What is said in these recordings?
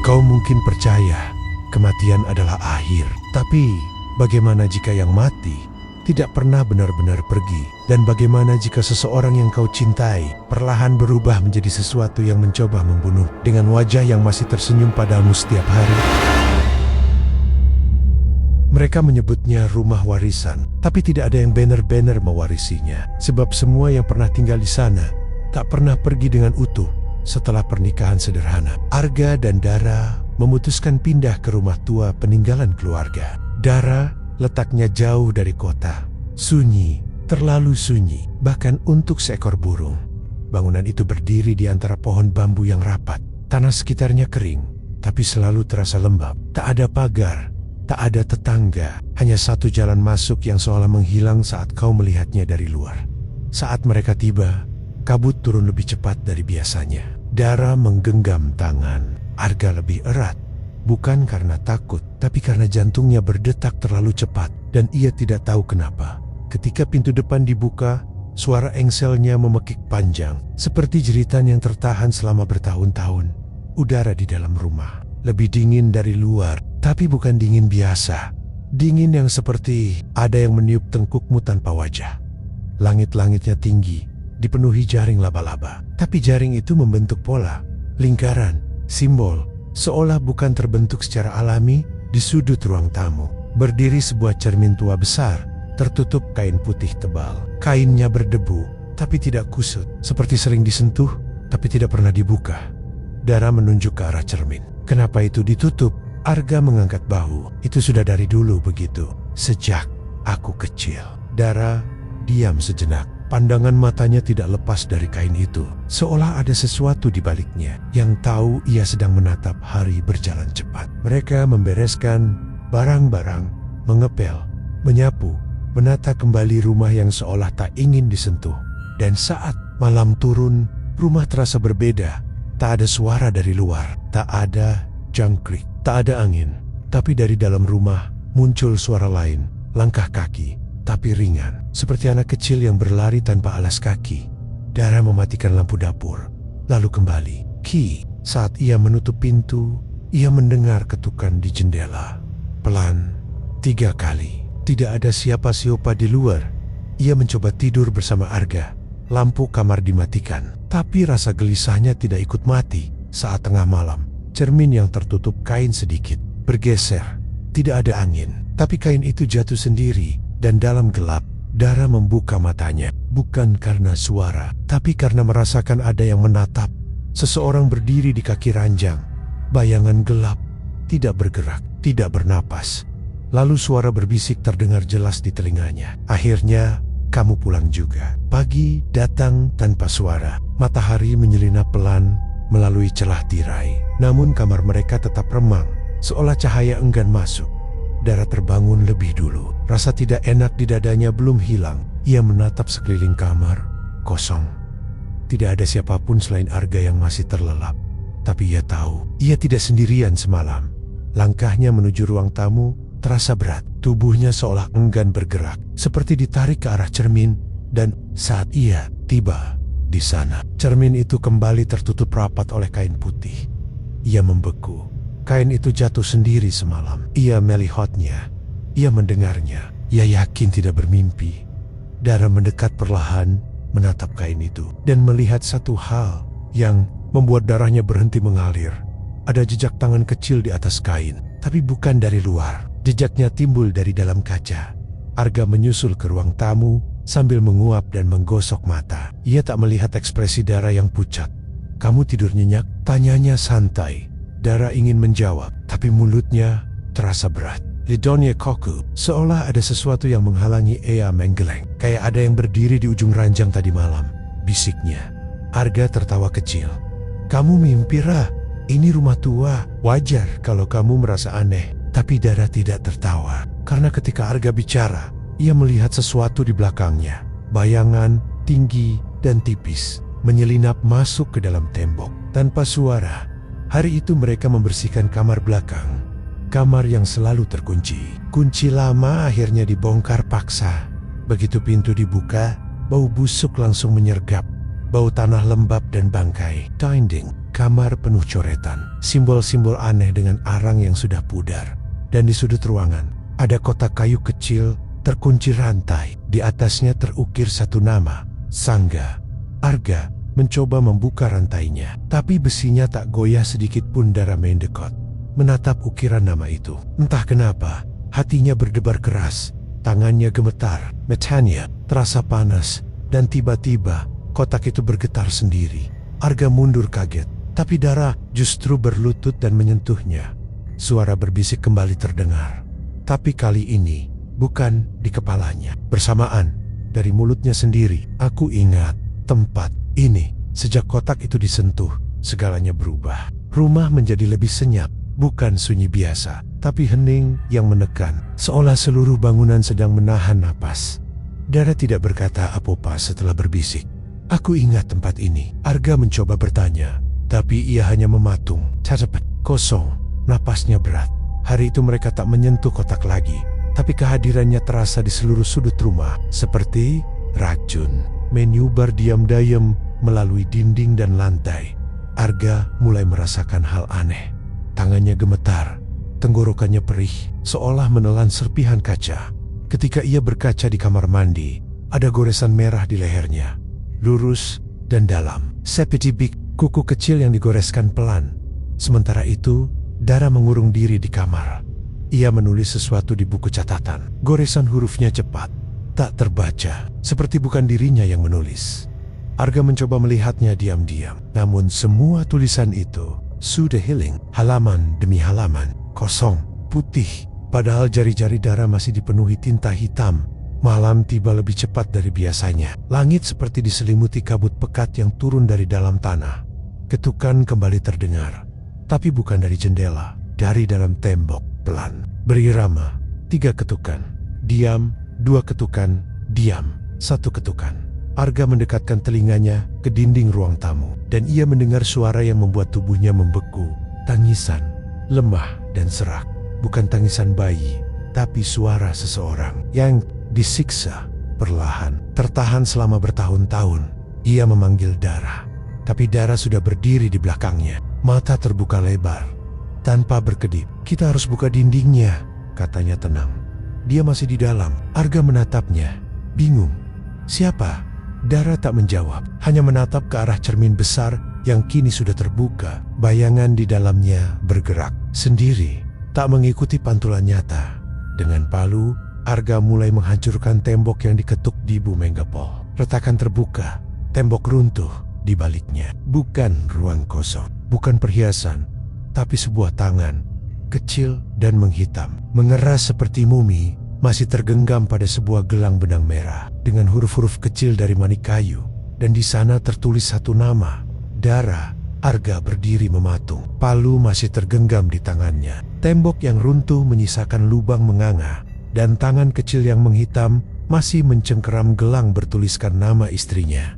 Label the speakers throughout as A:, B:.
A: Kau mungkin percaya kematian adalah akhir, tapi bagaimana jika yang mati tidak pernah benar-benar pergi? Dan bagaimana jika seseorang yang kau cintai perlahan berubah menjadi sesuatu yang mencoba membunuh dengan wajah yang masih tersenyum padamu setiap hari? Mereka menyebutnya rumah warisan, tapi tidak ada yang benar-benar mewarisinya. Sebab semua yang pernah tinggal di sana tak pernah pergi dengan utuh setelah pernikahan sederhana. Arga dan Dara memutuskan pindah ke rumah tua peninggalan keluarga. Dara letaknya jauh dari kota, sunyi, terlalu sunyi, bahkan untuk seekor burung. Bangunan itu berdiri di antara pohon bambu yang rapat. Tanah sekitarnya kering, tapi selalu terasa lembab. Tak ada pagar, tak ada tetangga, hanya satu jalan masuk yang seolah menghilang saat kau melihatnya dari luar. Saat mereka tiba, kabut turun lebih cepat dari biasanya. Dara menggenggam tangan Arga lebih erat, bukan karena takut, tapi karena jantungnya berdetak terlalu cepat, dan ia tidak tahu kenapa. Ketika pintu depan dibuka, suara engselnya memekik panjang, seperti jeritan yang tertahan selama bertahun-tahun. Udara di dalam rumah lebih dingin dari luar, tapi bukan dingin biasa. Dingin yang seperti ada yang meniup tengkukmu tanpa wajah. Langit-langitnya tinggi, dipenuhi jaring laba-laba. Tapi jaring itu membentuk pola, lingkaran, simbol, seolah bukan terbentuk secara alami. Di sudut ruang tamu berdiri sebuah cermin tua besar, tertutup kain putih tebal. Kainnya berdebu, tapi tidak kusut, seperti sering disentuh, tapi tidak pernah dibuka. Dara menunjuk ke arah cermin. Kenapa itu ditutup? Arga mengangkat bahu. Itu sudah dari dulu begitu, sejak aku kecil. Dara diam sejenak. Pandangan matanya tidak lepas dari kain itu, seolah ada sesuatu di baliknya yang tahu ia sedang menatap hari berjalan cepat. Mereka membereskan barang-barang, mengepel, menyapu, menata kembali rumah yang seolah tak ingin disentuh. Dan saat malam turun, rumah terasa berbeda. Tak ada suara dari luar, tak ada jangkrik, tak ada angin. Tapi dari dalam rumah muncul suara lain, langkah kaki, tapi ringan, seperti anak kecil yang berlari tanpa alas kaki. Dara mematikan lampu dapur, lalu kembali. Saat ia menutup pintu, ia mendengar ketukan di jendela. Pelan, 3 kali. Tidak ada siapa-siapa di luar. Ia mencoba tidur bersama Arga. Lampu kamar dimatikan, tapi rasa gelisahnya tidak ikut mati. Saat tengah malam, cermin yang tertutup kain sedikit bergeser. Tidak ada angin, tapi kain itu jatuh sendiri. Dan dalam gelap, Dara membuka matanya, bukan karena suara, tapi karena merasakan ada yang menatap. Seseorang berdiri di kaki ranjang, bayangan gelap, tidak bergerak, tidak bernapas. Lalu suara berbisik terdengar jelas di telinganya. Akhirnya, kamu pulang juga. Pagi datang tanpa suara. Matahari menyelinap pelan melalui celah tirai. Namun kamar mereka tetap remang, seolah cahaya enggan masuk. Dara terbangun lebih dulu. Rasa tidak enak di dadanya belum hilang. Ia menatap sekeliling kamar, kosong. Tidak ada siapapun selain Arga yang masih terlelap. Tapi ia tahu, ia tidak sendirian semalam. Langkahnya menuju ruang tamu terasa berat. Tubuhnya seolah enggan bergerak, seperti ditarik ke arah cermin. Dan saat ia tiba di sana, cermin itu kembali tertutup rapat oleh kain putih. Ia membeku. Kain itu jatuh sendiri semalam. Ia melihatnya. Ia mendengarnya. Ia yakin tidak bermimpi. Dara mendekat perlahan, menatap kain itu, dan melihat satu hal yang membuat darahnya berhenti mengalir. Ada jejak tangan kecil di atas kain, tapi bukan dari luar. Jejaknya timbul dari dalam kaca. Arga menyusul ke ruang tamu sambil menguap dan menggosok mata. Ia tak melihat ekspresi Dara yang pucat. Kamu tidur nyenyak? Tanyanya santai. Dara ingin menjawab, tapi mulutnya terasa berat. Lidonnya kaku, seolah ada sesuatu yang menghalangi ia menggeleng. Kayak ada yang berdiri di ujung ranjang tadi malam, bisiknya. Arga tertawa kecil. Kamu mimpi, Ra? Ini rumah tua. Wajar kalau kamu merasa aneh. Tapi Dara tidak tertawa, karena ketika Arga bicara, ia melihat sesuatu di belakangnya. Bayangan tinggi dan tipis menyelinap masuk ke dalam tembok. Tanpa suara, hari itu mereka membersihkan kamar belakang. Kamar yang selalu terkunci. Kunci lama akhirnya dibongkar paksa. Begitu pintu dibuka, bau busuk langsung menyergap. bau tanah lembab dan bangkai. Dinding kamar penuh coretan, simbol-simbol aneh dengan arang yang sudah pudar. Dan di sudut ruangan ada kotak kayu kecil terkunci rantai. Di atasnya terukir satu nama, Sangga. Arga mencoba membuka rantainya, tapi besinya tak goyah sedikit pun. Dara mendekat, menatap ukiran nama itu. Entah kenapa, hatinya berdebar keras, tangannya gemetar, matanya terasa panas, dan tiba-tiba kotak itu bergetar sendiri. Arga mundur kaget, tapi Dara justru berlutut dan menyentuhnya. Suara berbisik kembali terdengar, tapi kali ini bukan di kepalanya. Bersamaan, dari mulutnya sendiri, "Aku ingat tempat ini." Sejak kotak itu disentuh, segalanya berubah. Rumah menjadi lebih senyap, bukan sunyi biasa, tapi hening yang menekan, seolah seluruh bangunan sedang menahan napas. Dara tidak berkata apa-apa setelah berbisik, "Aku ingat tempat ini." Arga mencoba bertanya, tapi ia hanya mematung. Cepat, kosong, napasnya berat. Hari itu mereka tak menyentuh kotak lagi, tapi kehadirannya terasa di seluruh sudut rumah, seperti racun. Menyubar diam-diam melalui dinding dan lantai. Arga mulai merasakan hal aneh. Tangannya gemetar, tenggorokannya perih, seolah menelan serpihan kaca. Ketika ia berkaca di kamar mandi, ada goresan merah di lehernya, lurus dan dalam, seperti kuku kecil yang digoreskan pelan. Sementara itu, Dara mengurung diri di kamar. Ia menulis sesuatu di buku catatan. Goresan hurufnya cepat, tak terbaca, seperti bukan dirinya yang menulis. Arga mencoba melihatnya diam-diam, namun semua tulisan itu sudah hilang. Halaman demi halaman, kosong, putih. Padahal jari-jari Dara masih dipenuhi tinta hitam. Malam tiba lebih cepat dari biasanya. Langit seperti diselimuti kabut pekat yang turun dari dalam tanah. Ketukan kembali terdengar, tapi bukan dari jendela, dari dalam tembok. Pelan, berirama, 3 ketukan, diam, 2 ketukan, diam, 1 ketukan. Arga mendekatkan telinganya ke dinding ruang tamu, dan ia mendengar suara yang membuat tubuhnya membeku. Tangisan, lemah dan serak. Bukan tangisan bayi, tapi suara seseorang yang disiksa perlahan. Tertahan selama bertahun-tahun. Ia memanggil Dara, tapi Dara sudah berdiri di belakangnya. Mata terbuka lebar, tanpa berkedip. "Kita harus buka dindingnya," katanya tenang. Dia masih di dalam. Arga menatapnya, bingung. "Siapa?" Dara tak menjawab, hanya menatap ke arah cermin besar yang kini sudah terbuka. Bayangan di dalamnya bergerak sendiri, tak mengikuti pantulan nyata. Dengan palu, Arga mulai menghancurkan tembok yang diketuk di Bu Menggapol. Retakan terbuka, tembok runtuh di baliknya. Bukan ruang kosong, bukan perhiasan, tapi sebuah tangan, kecil dan menghitam, mengeras seperti mumi, masih tergenggam pada sebuah gelang benang merah dengan huruf-huruf kecil dari manik kayu. Dan di sana tertulis satu nama, Dara. Arga berdiri mematung, palu masih tergenggam di tangannya. Tembok yang runtuh menyisakan lubang menganga, dan tangan kecil yang menghitam masih mencengkeram gelang bertuliskan nama istrinya.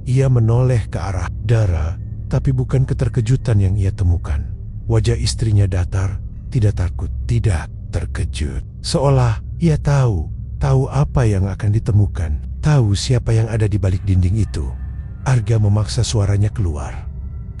A: Ia menoleh ke arah Dara, tapi bukan keterkejutan yang ia temukan. Wajah istrinya datar, tidak takut, tidak terkejut. Seolah ia tahu apa yang akan ditemukan, tahu siapa yang ada di balik dinding itu. Arga memaksa suaranya keluar.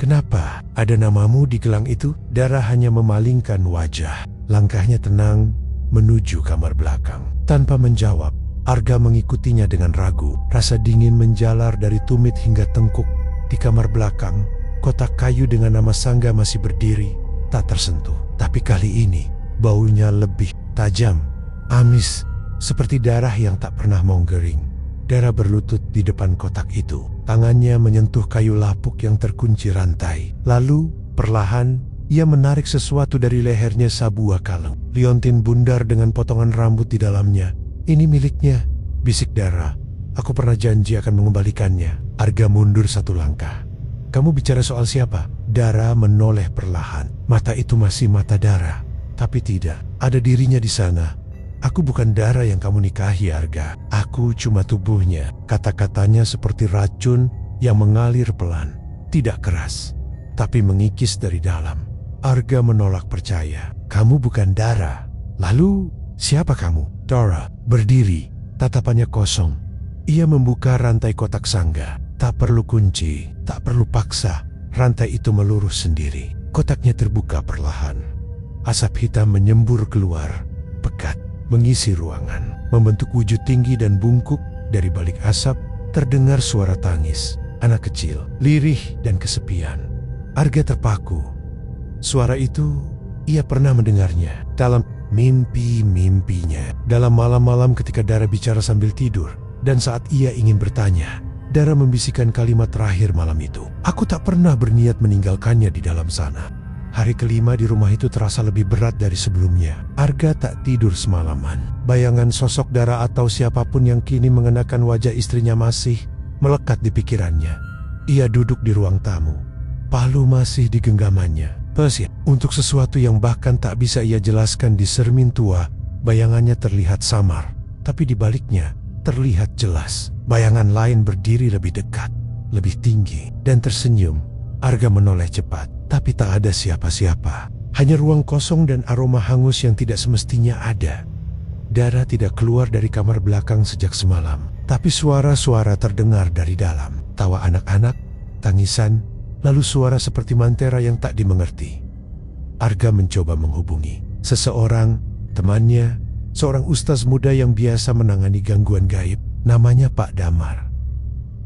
A: "Kenapa ada namamu di gelang itu?" Dara hanya memalingkan wajah. Langkahnya tenang menuju kamar belakang. Tanpa menjawab, Arga mengikutinya dengan ragu. Rasa dingin menjalar dari tumit hingga tengkuk. Di kamar belakang, kotak kayu dengan nama Sangga masih berdiri, tak tersentuh. Tapi kali ini, baunya lebih tajam, amis, seperti darah yang tak pernah menggering. Dara berlutut di depan kotak itu. Tangannya menyentuh kayu lapuk yang terkunci rantai. Lalu, perlahan, ia menarik sesuatu dari lehernya, sebuah kalung. Liontin bundar dengan potongan rambut di dalamnya. "Ini miliknya," bisik Dara. "Aku pernah janji akan mengembalikannya." Arga mundur 1 langkah. "Kamu bicara soal siapa?" Dara menoleh perlahan. Mata itu masih mata Dara, tapi tidak ada dirinya di sana. "Aku bukan Dara yang kamu nikahi, Arga. Aku cuma tubuhnya." Kata-katanya seperti racun yang mengalir pelan, tidak keras, tapi mengikis dari dalam. Arga menolak percaya. "Kamu bukan Dara. Lalu siapa kamu?" Dara berdiri, tatapannya kosong. Ia membuka rantai kotak Sangga, Tak perlu kunci, tak perlu paksa. Rantai itu meluruh sendiri. Kotaknya terbuka perlahan. Asap hitam menyembur keluar, pekat, mengisi ruangan, membentuk wujud tinggi dan bungkuk. Dari balik asap, terdengar suara tangis anak kecil, lirih dan kesepian. Arga terpaku. Suara itu, ia pernah mendengarnya dalam mimpi-mimpinya. Dalam malam-malam ketika Dara bicara sambil tidur, dan saat ia ingin bertanya, Dara membisikkan kalimat terakhir malam itu. Aku tak pernah berniat meninggalkannya di dalam sana. Hari kelima di rumah itu terasa lebih berat dari sebelumnya. Arga tak tidur semalaman. Bayangan sosok Dara atau siapapun yang kini mengenakan wajah istrinya masih melekat di pikirannya. Ia duduk di ruang tamu. Palu masih di genggamannya. Persia, untuk sesuatu yang bahkan tak bisa ia jelaskan di cermin tua, bayangannya terlihat samar. Tapi di baliknya, terlihat jelas. Bayangan lain berdiri lebih dekat, lebih tinggi, dan tersenyum. Arga menoleh cepat, tapi tak ada siapa-siapa. Hanya ruang kosong dan aroma hangus yang tidak semestinya ada. Dara tidak keluar dari kamar belakang sejak semalam, tapi suara-suara terdengar dari dalam. Tawa anak-anak, tangisan, lalu suara seperti mantera yang tak dimengerti. Arga mencoba menghubungi seseorang, temannya, seorang ustaz muda yang biasa menangani gangguan gaib, namanya Pak Damar.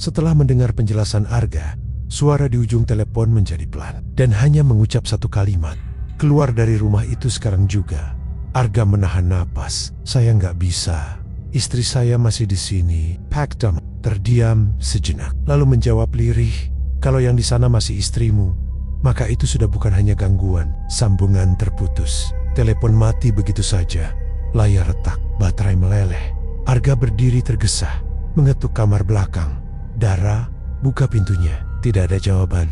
A: Setelah mendengar penjelasan Arga, suara di ujung telepon menjadi pelan dan hanya mengucap satu kalimat, keluar dari rumah itu sekarang juga. Arga menahan napas. Saya nggak bisa. Istri saya masih di sini. Pak Damar terdiam sejenak, lalu menjawab lirih, kalau yang di sana masih istrimu, maka itu sudah bukan hanya gangguan. Sambungan terputus. Telepon mati begitu saja. Layar retak, baterai meleleh. Arga berdiri tergesa, mengetuk kamar belakang. Dara, buka pintunya. Tidak ada jawaban.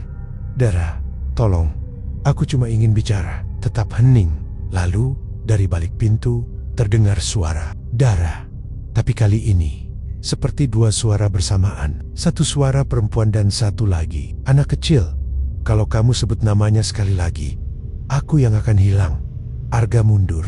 A: Dara, tolong. Aku cuma ingin bicara. Tetap hening. Lalu, dari balik pintu, terdengar suara. Dara. Tapi kali ini, seperti dua suara bersamaan. Satu suara perempuan dan satu lagi. Anak kecil. Kalau kamu sebut namanya sekali lagi, aku yang akan hilang. Arga mundur.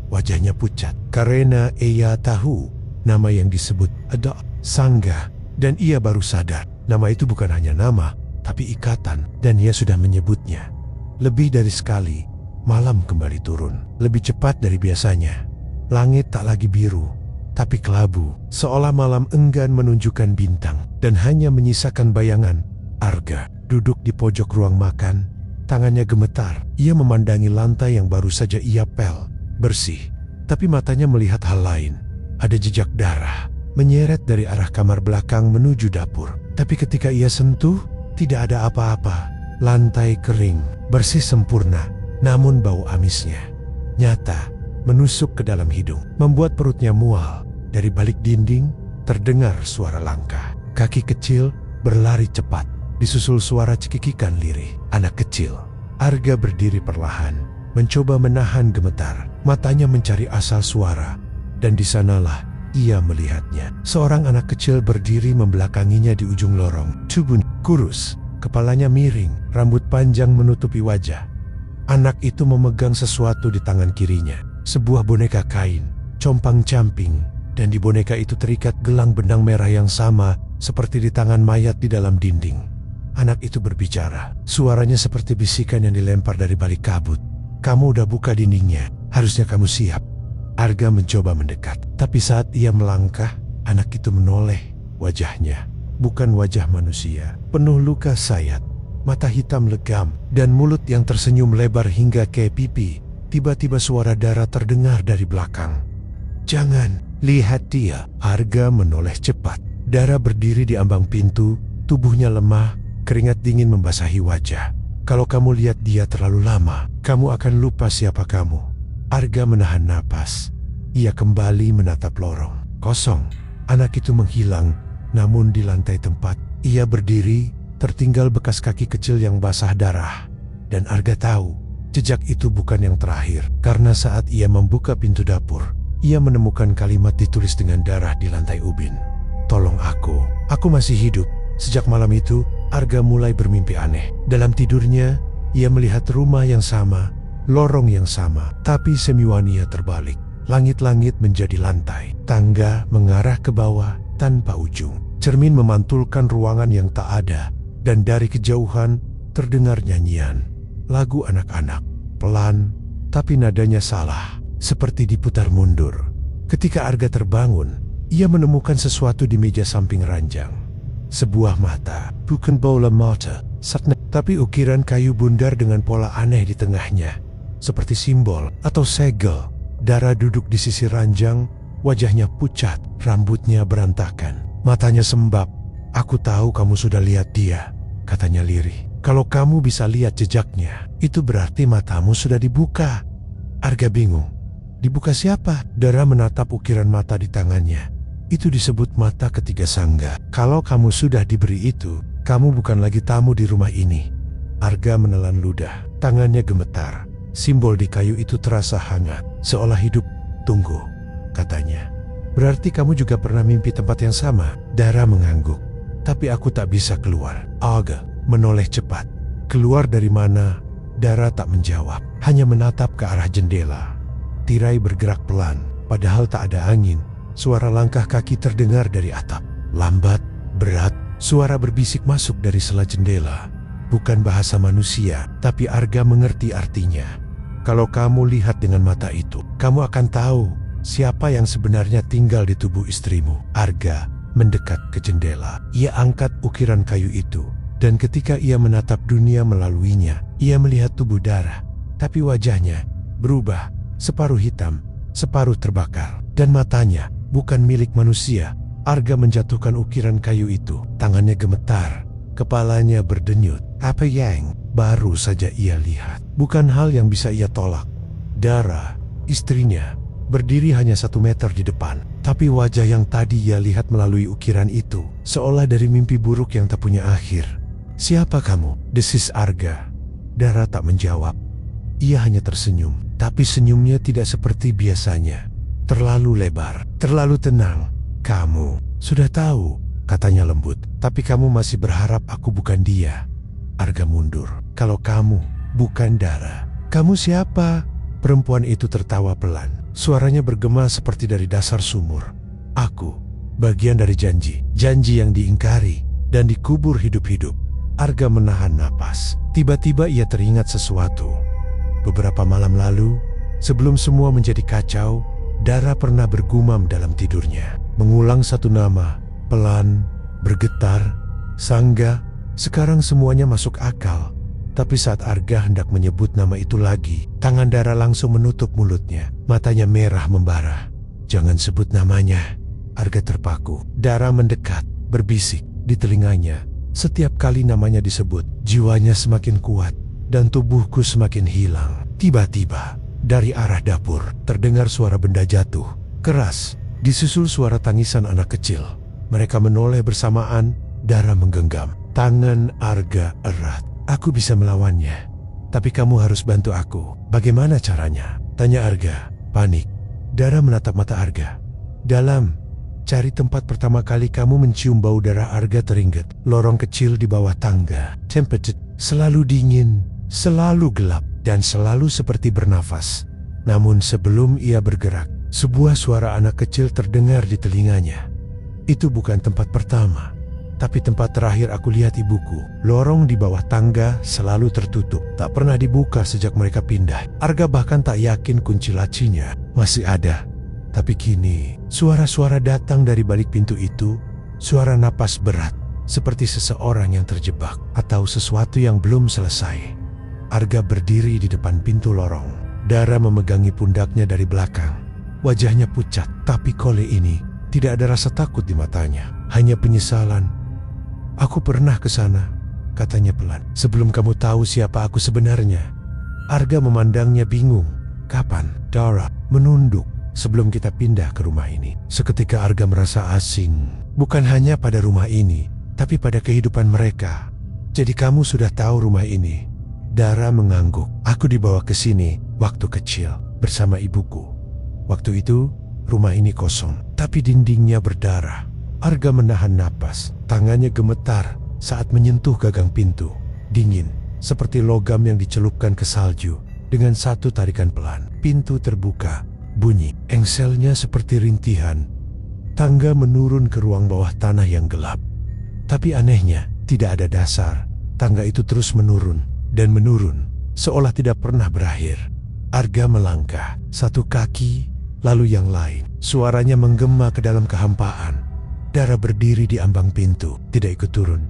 A: Wajahnya pucat. Karena ia tahu nama yang disebut adalah Sangga. Dan ia baru sadar. Nama itu bukan hanya nama, tapi ikatan. Dan ia sudah menyebutnya. Lebih dari sekali, malam kembali turun. Lebih cepat dari biasanya. Langit tak lagi biru, tapi kelabu. Seolah malam enggan menunjukkan bintang. Dan hanya menyisakan bayangan. Arga duduk di pojok ruang makan. Tangannya gemetar. Ia memandangi lantai yang baru saja ia pel. Bersih. Tapi matanya melihat hal lain. Ada jejak darah. Menyeret dari arah kamar belakang menuju dapur. Tapi ketika ia sentuh, tidak ada apa-apa. Lantai kering, bersih sempurna, namun bau amisnya nyata, menusuk ke dalam hidung, membuat perutnya mual. Dari balik dinding, terdengar suara langkah. Kaki kecil berlari cepat, disusul suara cekikikan lirih. Anak kecil. Arga berdiri perlahan, mencoba menahan gemetar. Matanya mencari asal suara, dan di sanalah ia melihatnya. Seorang anak kecil berdiri membelakanginya di ujung lorong. Tubuh kurus, kepalanya miring, rambut panjang menutupi wajah. Anak itu memegang sesuatu di tangan kirinya. Sebuah boneka kain, compang-camping, dan di boneka itu terikat gelang benang merah yang sama seperti di tangan mayat di dalam dinding. Anak itu berbicara. Suaranya seperti bisikan yang dilempar dari balik kabut. Kamu udah buka dindingnya, harusnya kamu siap. Arga mencoba mendekat, tapi saat ia melangkah, anak itu menoleh. Wajahnya bukan wajah manusia, penuh luka sayat, mata hitam legam, dan mulut yang tersenyum lebar hingga ke pipi. Tiba-tiba suara Dara terdengar dari belakang. Jangan, lihat dia. Arga menoleh cepat. Dara berdiri di ambang pintu, tubuhnya lemah, keringat dingin membasahi wajah. Kalau kamu lihat dia terlalu lama, kamu akan lupa siapa kamu. Arga menahan napas. Ia kembali menatap lorong kosong. Anak itu menghilang, namun di lantai tempat ia berdiri, tertinggal bekas kaki kecil yang basah darah. Dan Arga tahu, jejak itu bukan yang terakhir. Karena saat ia membuka pintu dapur, ia menemukan kalimat ditulis dengan darah di lantai ubin. Tolong aku masih hidup. Sejak malam itu, Arga mulai bermimpi aneh. Dalam tidurnya, ia melihat rumah yang sama, lorong yang sama, tapi semiwania terbalik. Langit-langit menjadi lantai, tangga mengarah ke bawah tanpa ujung. Cermin memantulkan ruangan yang tak ada, dan dari kejauhan terdengar nyanyian. Lagu anak-anak, pelan, tapi nadanya salah, seperti diputar mundur. Ketika Arga terbangun, ia menemukan sesuatu di meja samping ranjang. Sebuah mata, bukan bola mata, tapi ukiran kayu bundar dengan pola aneh di tengahnya. Seperti simbol atau segel. Dara duduk di sisi ranjang, wajahnya pucat, rambutnya berantakan. Matanya sembab. "Aku tahu kamu sudah lihat dia," katanya lirih. "Kalau kamu bisa lihat jejaknya, itu berarti matamu sudah dibuka." Arga bingung. Dibuka siapa? Dara menatap ukiran mata di tangannya. Itu disebut mata ketiga sangga. "Kalau kamu sudah diberi itu, kamu bukan lagi tamu di rumah ini." Arga menelan ludah. Tangannya gemetar. Simbol di kayu itu terasa hangat, seolah hidup. "Tunggu," katanya. "Berarti kamu juga pernah mimpi tempat yang sama?" Dara mengangguk. "Tapi aku tak bisa keluar." Arga menoleh cepat. "Keluar dari mana?" Dara tak menjawab, hanya menatap ke arah jendela. Tirai bergerak pelan, padahal tak ada angin. Suara langkah kaki terdengar dari atap. Lambat, berat, suara berbisik masuk dari sela jendela. Bukan bahasa manusia, tapi Arga mengerti artinya. "Kalau kamu lihat dengan mata itu, kamu akan tahu siapa yang sebenarnya tinggal di tubuh istrimu." Arga mendekat ke jendela. Ia angkat ukiran kayu itu, dan ketika ia menatap dunia melaluinya, ia melihat tubuh Dara. Tapi wajahnya berubah, separuh hitam, separuh terbakar, dan matanya bukan milik manusia. Arga menjatuhkan ukiran kayu itu. Tangannya gemetar, kepalanya berdenyut. Apa yang baru saja ia lihat bukan hal yang bisa ia tolak. Dara, istrinya, berdiri hanya 1 meter di depan. Tapi wajah yang tadi ia lihat melalui ukiran itu, seolah dari mimpi buruk yang tak punya akhir. "Siapa kamu?" desis Arga. Dara tak menjawab. Ia hanya tersenyum, tapi senyumnya tidak seperti biasanya. Terlalu lebar, terlalu tenang. "Kamu sudah tahu," katanya lembut. "Tapi kamu masih berharap aku bukan dia." Arga mundur. "Kalau kamu bukan Dara, kamu siapa?" Perempuan itu tertawa pelan. Suaranya bergema seperti dari dasar sumur. "Aku, bagian dari janji. Janji yang diingkari dan dikubur hidup-hidup." Arga menahan napas. Tiba-tiba ia teringat sesuatu. Beberapa malam lalu, sebelum semua menjadi kacau, Dara pernah bergumam dalam tidurnya. Mengulang satu nama, pelan, bergetar, Sangga. Sekarang semuanya masuk akal. Tapi saat Arga hendak menyebut nama itu lagi, tangan Dara langsung menutup mulutnya. Matanya merah membara. "Jangan sebut namanya." Arga terpaku. Dara mendekat, berbisik di telinganya. Setiap kali namanya disebut, jiwanya semakin kuat dan tubuhku semakin hilang. Tiba-tiba, dari arah dapur, terdengar suara benda jatuh. Keras, disusul suara tangisan anak kecil. Mereka menoleh bersamaan. Dara menggenggam. Tangan Arga erat. "Aku bisa melawannya, tapi kamu harus bantu aku." "Bagaimana caranya?" tanya Arga, panik. Dara menatap mata Arga. "Dalam, cari tempat pertama kali kamu mencium bau darah." Arga teringat. Lorong kecil di bawah tangga. Temperature selalu dingin, selalu gelap, dan selalu seperti bernafas. Namun sebelum ia bergerak, sebuah suara anak kecil terdengar di telinganya. "Itu bukan tempat pertama, tapi tempat terakhir aku lihat ibuku." Lorong di bawah tangga selalu tertutup, tak pernah dibuka sejak mereka pindah. Arga bahkan tak yakin kunci lacinya masih ada. Tapi kini, suara-suara datang dari balik pintu itu. Suara napas berat, seperti seseorang yang terjebak atau sesuatu yang belum selesai. Arga berdiri di depan pintu lorong. Dara memegangi pundaknya dari belakang. Wajahnya pucat, tapi kali ini tidak ada rasa takut di matanya, hanya penyesalan. "Aku pernah ke sana," katanya pelan, "sebelum kamu tahu siapa aku sebenarnya." Arga memandangnya bingung. "Kapan?" Dara menunduk. "Sebelum kita pindah ke rumah ini." Seketika Arga merasa asing, bukan hanya pada rumah ini, tapi pada kehidupan mereka. "Jadi kamu sudah tahu rumah ini?" Dara mengangguk. "Aku dibawa ke sini waktu kecil bersama ibuku. Waktu itu rumah ini kosong, tapi dindingnya berdarah." Arga menahan napas. Tangannya gemetar saat menyentuh gagang pintu. Dingin, seperti logam yang dicelupkan ke salju. Dengan satu tarikan pelan, pintu terbuka. Bunyi engselnya seperti rintihan. Tangga menurun ke ruang bawah tanah yang gelap. Tapi anehnya, tidak ada dasar. Tangga itu terus menurun dan menurun, seolah tidak pernah berakhir. Arga melangkah, satu kaki, lalu yang lain. Suaranya menggema ke dalam kehampaan. Dara berdiri di ambang pintu, tidak ikut turun.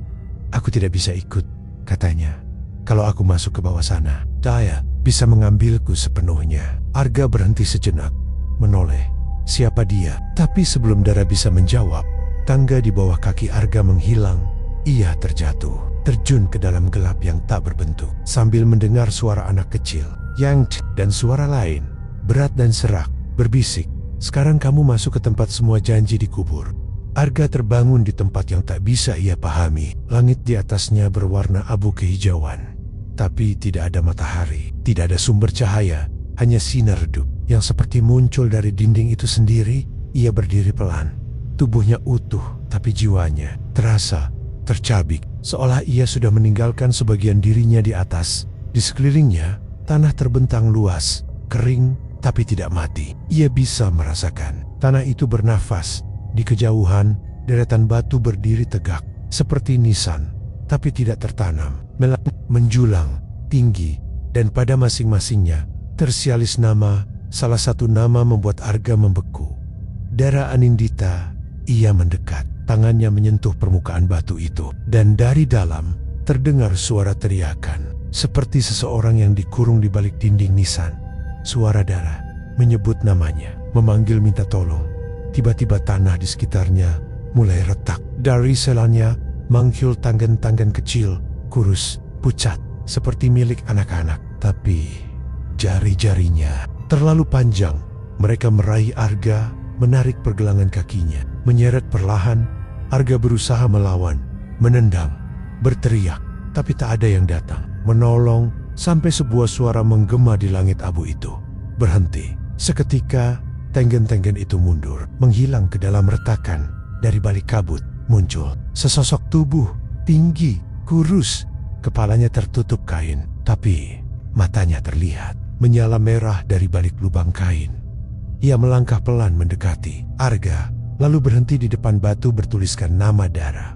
A: "Aku tidak bisa ikut," katanya. "Kalau aku masuk ke bawah sana, Daya bisa mengambilku sepenuhnya." Arga berhenti sejenak, menoleh. Siapa dia? Tapi sebelum Dara bisa menjawab, tangga di bawah kaki Arga menghilang. Ia terjatuh, terjun ke dalam gelap yang tak berbentuk. Sambil mendengar suara anak kecil, yang dan suara lain, berat dan serak, berbisik, "Sekarang kamu masuk ke tempat semua janji dikubur." Arga terbangun di tempat yang tak bisa ia pahami. Langit di atasnya berwarna abu kehijauan. Tapi tidak ada matahari, tidak ada sumber cahaya, hanya sinar redup yang seperti muncul dari dinding itu sendiri. Ia berdiri pelan. Tubuhnya utuh, tapi jiwanya terasa tercabik, seolah ia sudah meninggalkan sebagian dirinya di atas. Di sekelilingnya, tanah terbentang luas, kering, tapi tidak mati. Ia bisa merasakan tanah itu bernafas. Di kejauhan, deretan batu berdiri tegak, seperti nisan, tapi tidak tertanam. Menjulang, tinggi, dan pada masing-masingnya tersialis nama. Salah satu nama membuat Arga membeku. Dara Anindita. Ia mendekat, tangannya menyentuh permukaan batu itu, dan dari dalam terdengar suara teriakan, seperti seseorang yang dikurung di balik dinding nisan. Suara Dara menyebut namanya, memanggil minta tolong. Tiba-tiba tanah di sekitarnya mulai retak. Dari selanya menghyul tanggan-tanggan kecil, kurus, pucat, seperti milik anak-anak. Tapi jari-jarinya terlalu panjang. Mereka meraih Arga, menarik pergelangan kakinya, menyeret perlahan. Arga berusaha melawan, menendang, berteriak, tapi tak ada yang datang menolong, sampai sebuah suara menggema di langit abu itu. Berhenti. Seketika, tenggen-tenggen itu mundur, menghilang ke dalam retakan. Dari balik kabut, muncul sesosok tubuh, tinggi, kurus. Kepalanya tertutup kain, tapi matanya terlihat menyala merah dari balik lubang kain. Ia melangkah pelan mendekati Arga, lalu berhenti di depan batu bertuliskan nama Dara.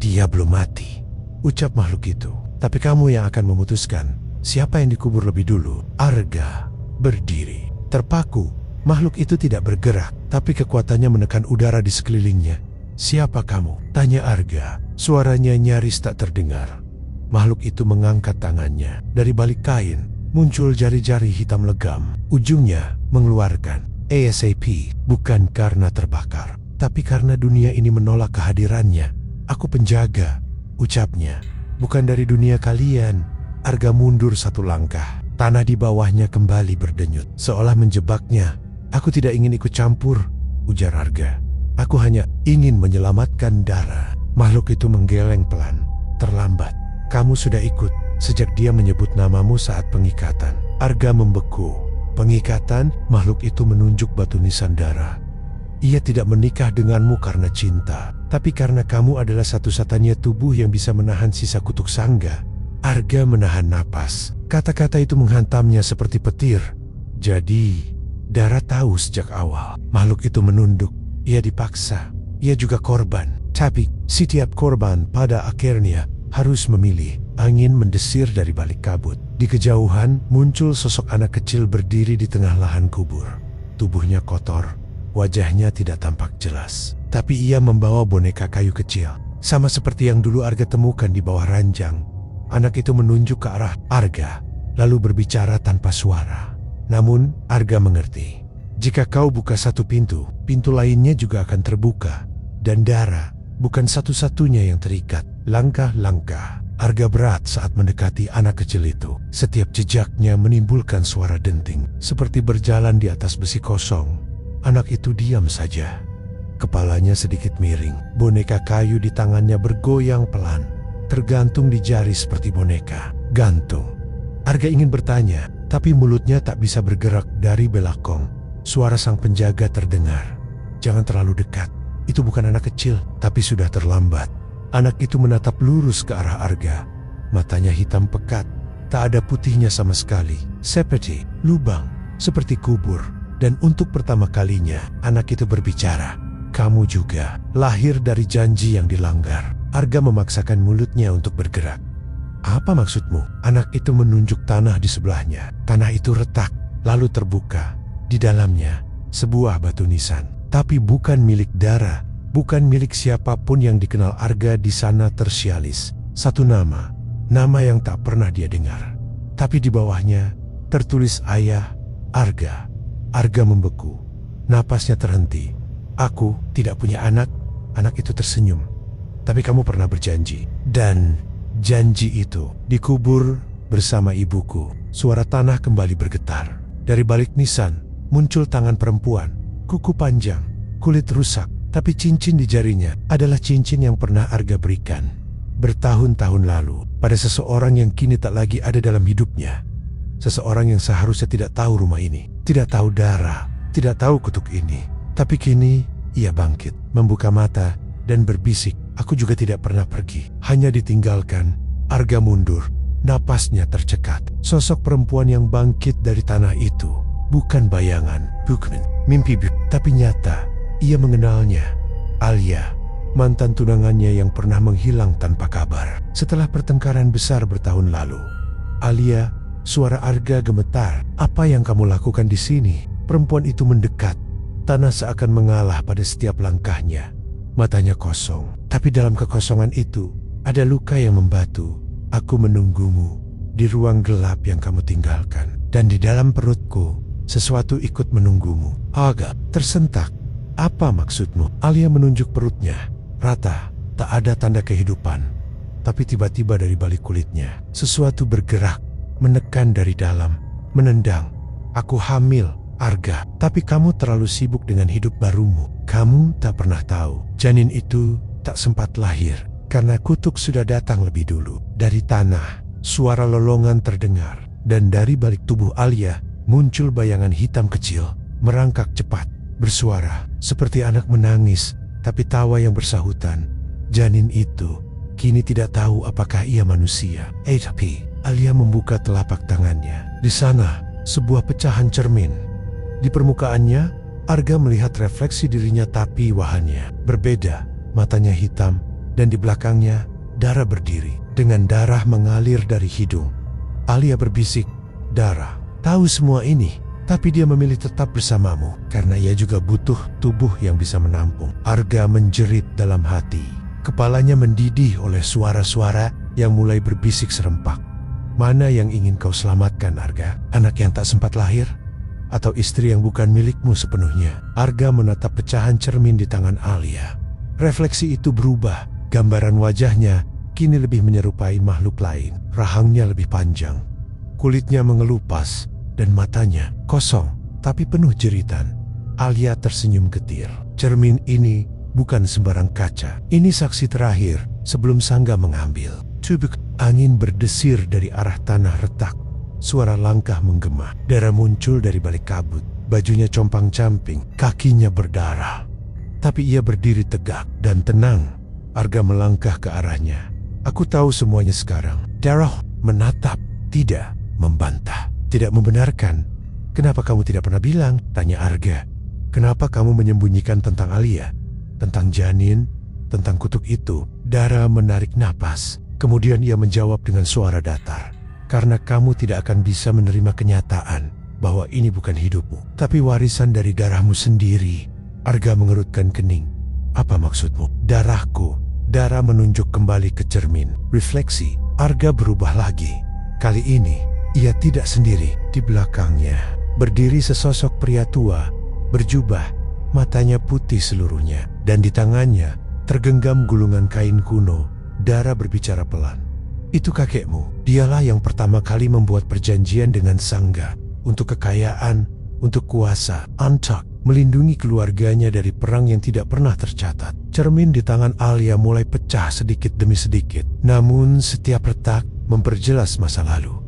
A: "Dia belum mati," ucap makhluk itu. "Tapi kamu yang akan memutuskan siapa yang dikubur lebih dulu." Arga berdiri, terpaku. Makhluk itu tidak bergerak, tapi kekuatannya menekan udara di sekelilingnya. "Siapa kamu?" tanya Arga. Suaranya nyaris tak terdengar. Makhluk itu mengangkat tangannya. Dari balik kain muncul jari-jari hitam legam. Ujungnya mengeluarkan ASAP, bukan karena terbakar, tapi karena dunia ini menolak kehadirannya. "Aku penjaga," ucapnya. "Bukan dari dunia kalian." Arga mundur satu langkah. Tanah di bawahnya kembali berdenyut, seolah menjebaknya. "Aku tidak ingin ikut campur," ujar Arga. "Aku hanya ingin menyelamatkan Dara." Makhluk itu menggeleng pelan. "Terlambat. Kamu sudah ikut sejak dia menyebut namamu saat pengikatan." Arga membeku. "Pengikatan?" Makhluk itu menunjuk batu nisan Dara. "Ia tidak menikah denganmu karena cinta, tapi karena kamu adalah satu-satunya tubuh yang bisa menahan sisa kutuk sangga." Arga menahan napas. Kata-kata itu menghantamnya seperti petir. Jadi Dara tahu sejak awal. Makhluk itu menunduk. Ia dipaksa. Ia juga korban. Tapi setiap korban pada akhirnya harus memilih. Angin mendesir dari balik kabut. Di kejauhan muncul sosok anak kecil berdiri di tengah lahan kubur. Tubuhnya kotor. Wajahnya tidak tampak jelas. Tapi ia membawa boneka kayu kecil, sama seperti yang dulu Arga temukan di bawah ranjang. Anak itu menunjuk ke arah Arga, lalu berbicara tanpa suara. Namun Arga mengerti. Jika kau buka satu pintu, pintu lainnya juga akan terbuka. Dan Dara bukan satu-satunya yang terikat. Langkah-langkah Arga berat saat mendekati anak kecil itu. Setiap jejaknya menimbulkan suara denting, seperti berjalan di atas besi kosong. Anak itu diam saja. Kepalanya sedikit miring. Boneka kayu di tangannya bergoyang pelan, tergantung di jari seperti boneka gantung. Arga ingin bertanya, tapi mulutnya tak bisa bergerak. Dari belakang, suara sang penjaga terdengar. "Jangan terlalu dekat. Itu bukan anak kecil." Tapi sudah terlambat. Anak itu menatap lurus ke arah Arga. Matanya hitam pekat, tak ada putihnya sama sekali. Seperti lubang, seperti kubur. Dan untuk pertama kalinya, anak itu berbicara. kamu juga lahir dari janji yang dilanggar. Arga memaksakan mulutnya untuk bergerak. Apa maksudmu? Anak itu menunjuk tanah di sebelahnya. Tanah itu retak, lalu terbuka. Di dalamnya, sebuah batu nisan. Tapi bukan milik Dara, bukan milik siapapun yang dikenal Arga di sana tersialis. Satu nama yang tak pernah dia dengar. Tapi di bawahnya tertulis ayah Arga. Arga membeku. Napasnya terhenti. Aku tidak punya anak. Anak itu tersenyum. Tapi kamu pernah berjanji. Dan janji itu dikubur bersama ibuku. Suara tanah kembali bergetar. Dari balik nisan muncul tangan perempuan. Kuku panjang, kulit rusak. Tapi cincin di jarinya adalah cincin yang pernah Arga berikan bertahun-tahun lalu pada seseorang yang kini tak lagi ada dalam hidupnya. Seseorang yang seharusnya tidak tahu rumah ini, tidak tahu Dara, tidak tahu kutuk ini. Tapi kini ia bangkit, membuka mata dan berbisik, aku juga tidak pernah pergi, hanya ditinggalkan. Arga mundur, napasnya tercekat. Sosok perempuan yang bangkit dari tanah itu bukan bayangan, bukan mimpi, tapi nyata. Ia mengenalnya, Alia, mantan tunangannya yang pernah menghilang tanpa kabar. Setelah pertengkaran besar bertahun lalu, Alia, suara Arga gemetar. Apa yang kamu lakukan di sini? Perempuan itu mendekat. Tanah seakan mengalah pada setiap langkahnya. Matanya kosong, tapi dalam kekosongan itu ada luka yang membatu. Aku menunggumu di ruang gelap yang kamu tinggalkan. Dan di dalam perutku, sesuatu ikut menunggumu. Agak tersentak. Apa maksudmu? Alia menunjuk perutnya. Rata, tak ada tanda kehidupan. Tapi tiba-tiba dari balik kulitnya, sesuatu bergerak, menekan dari dalam, menendang. Aku hamil, Arga. Tapi kamu terlalu sibuk dengan hidup barumu. Kamu tak pernah tahu, janin itu tak sempat lahir karena kutuk sudah datang lebih dulu. Dari tanah, suara lolongan terdengar. Dan dari balik tubuh Alia, muncul bayangan hitam kecil, merangkak cepat, bersuara seperti anak menangis, tapi tawa yang bersahutan. Janin itu kini tidak tahu apakah ia manusia. Tapi Alia membuka telapak tangannya. Di sana, sebuah pecahan cermin. Di permukaannya, Arga melihat refleksi dirinya, tapi wajahnya berbeda. Matanya hitam, dan di belakangnya, Dara berdiri. Dengan darah mengalir dari hidung. Alia berbisik, Dara tahu semua ini, tapi dia memilih tetap bersamamu karena ia juga butuh tubuh yang bisa menampung. Arga menjerit dalam hati. Kepalanya mendidih oleh suara-suara yang mulai berbisik serempak. Mana yang ingin kau selamatkan, Arga? Anak yang tak sempat lahir? Atau istri yang bukan milikmu sepenuhnya? Arga menatap pecahan cermin di tangan Alia. Refleksi itu berubah. Gambaran wajahnya kini lebih menyerupai makhluk lain. Rahangnya lebih panjang. Kulitnya mengelupas. Dan matanya kosong, tapi penuh jeritan. Alia tersenyum getir. Cermin ini bukan sembarang kaca. Ini saksi terakhir sebelum Sangga mengambil. Tubuk angin berdesir dari arah tanah retak. Suara langkah menggema. Darah muncul dari balik kabut. Bajunya compang-camping, kakinya berdarah. Tapi ia berdiri tegak dan tenang. Arga melangkah ke arahnya. Aku tahu semuanya sekarang. Darah menatap, tidak membantah. Tidak membenarkan. Kenapa kamu tidak pernah bilang? Tanya Arga. Kenapa kamu menyembunyikan tentang Alia? Tentang janin? Tentang kutuk itu? Dara menarik napas. Kemudian ia menjawab dengan suara datar. Karena kamu tidak akan bisa menerima kenyataan bahwa ini bukan hidupmu, tapi warisan dari darahmu sendiri. Arga mengerutkan kening. Apa maksudmu? Darahku. Dara menunjuk kembali ke cermin. Refleksi. Arga berubah lagi. Kali ini ia tidak sendiri. Di belakangnya berdiri sesosok pria tua, berjubah, matanya putih seluruhnya, dan di tangannya tergenggam gulungan kain kuno. Dara berbicara pelan. Itu kakekmu. Dialah yang pertama kali membuat perjanjian dengan Sangga untuk kekayaan, untuk kuasa, untuk melindungi keluarganya dari perang yang tidak pernah tercatat. Cermin di tangan Alia mulai pecah sedikit demi sedikit. Namun setiap retak memperjelas masa lalu.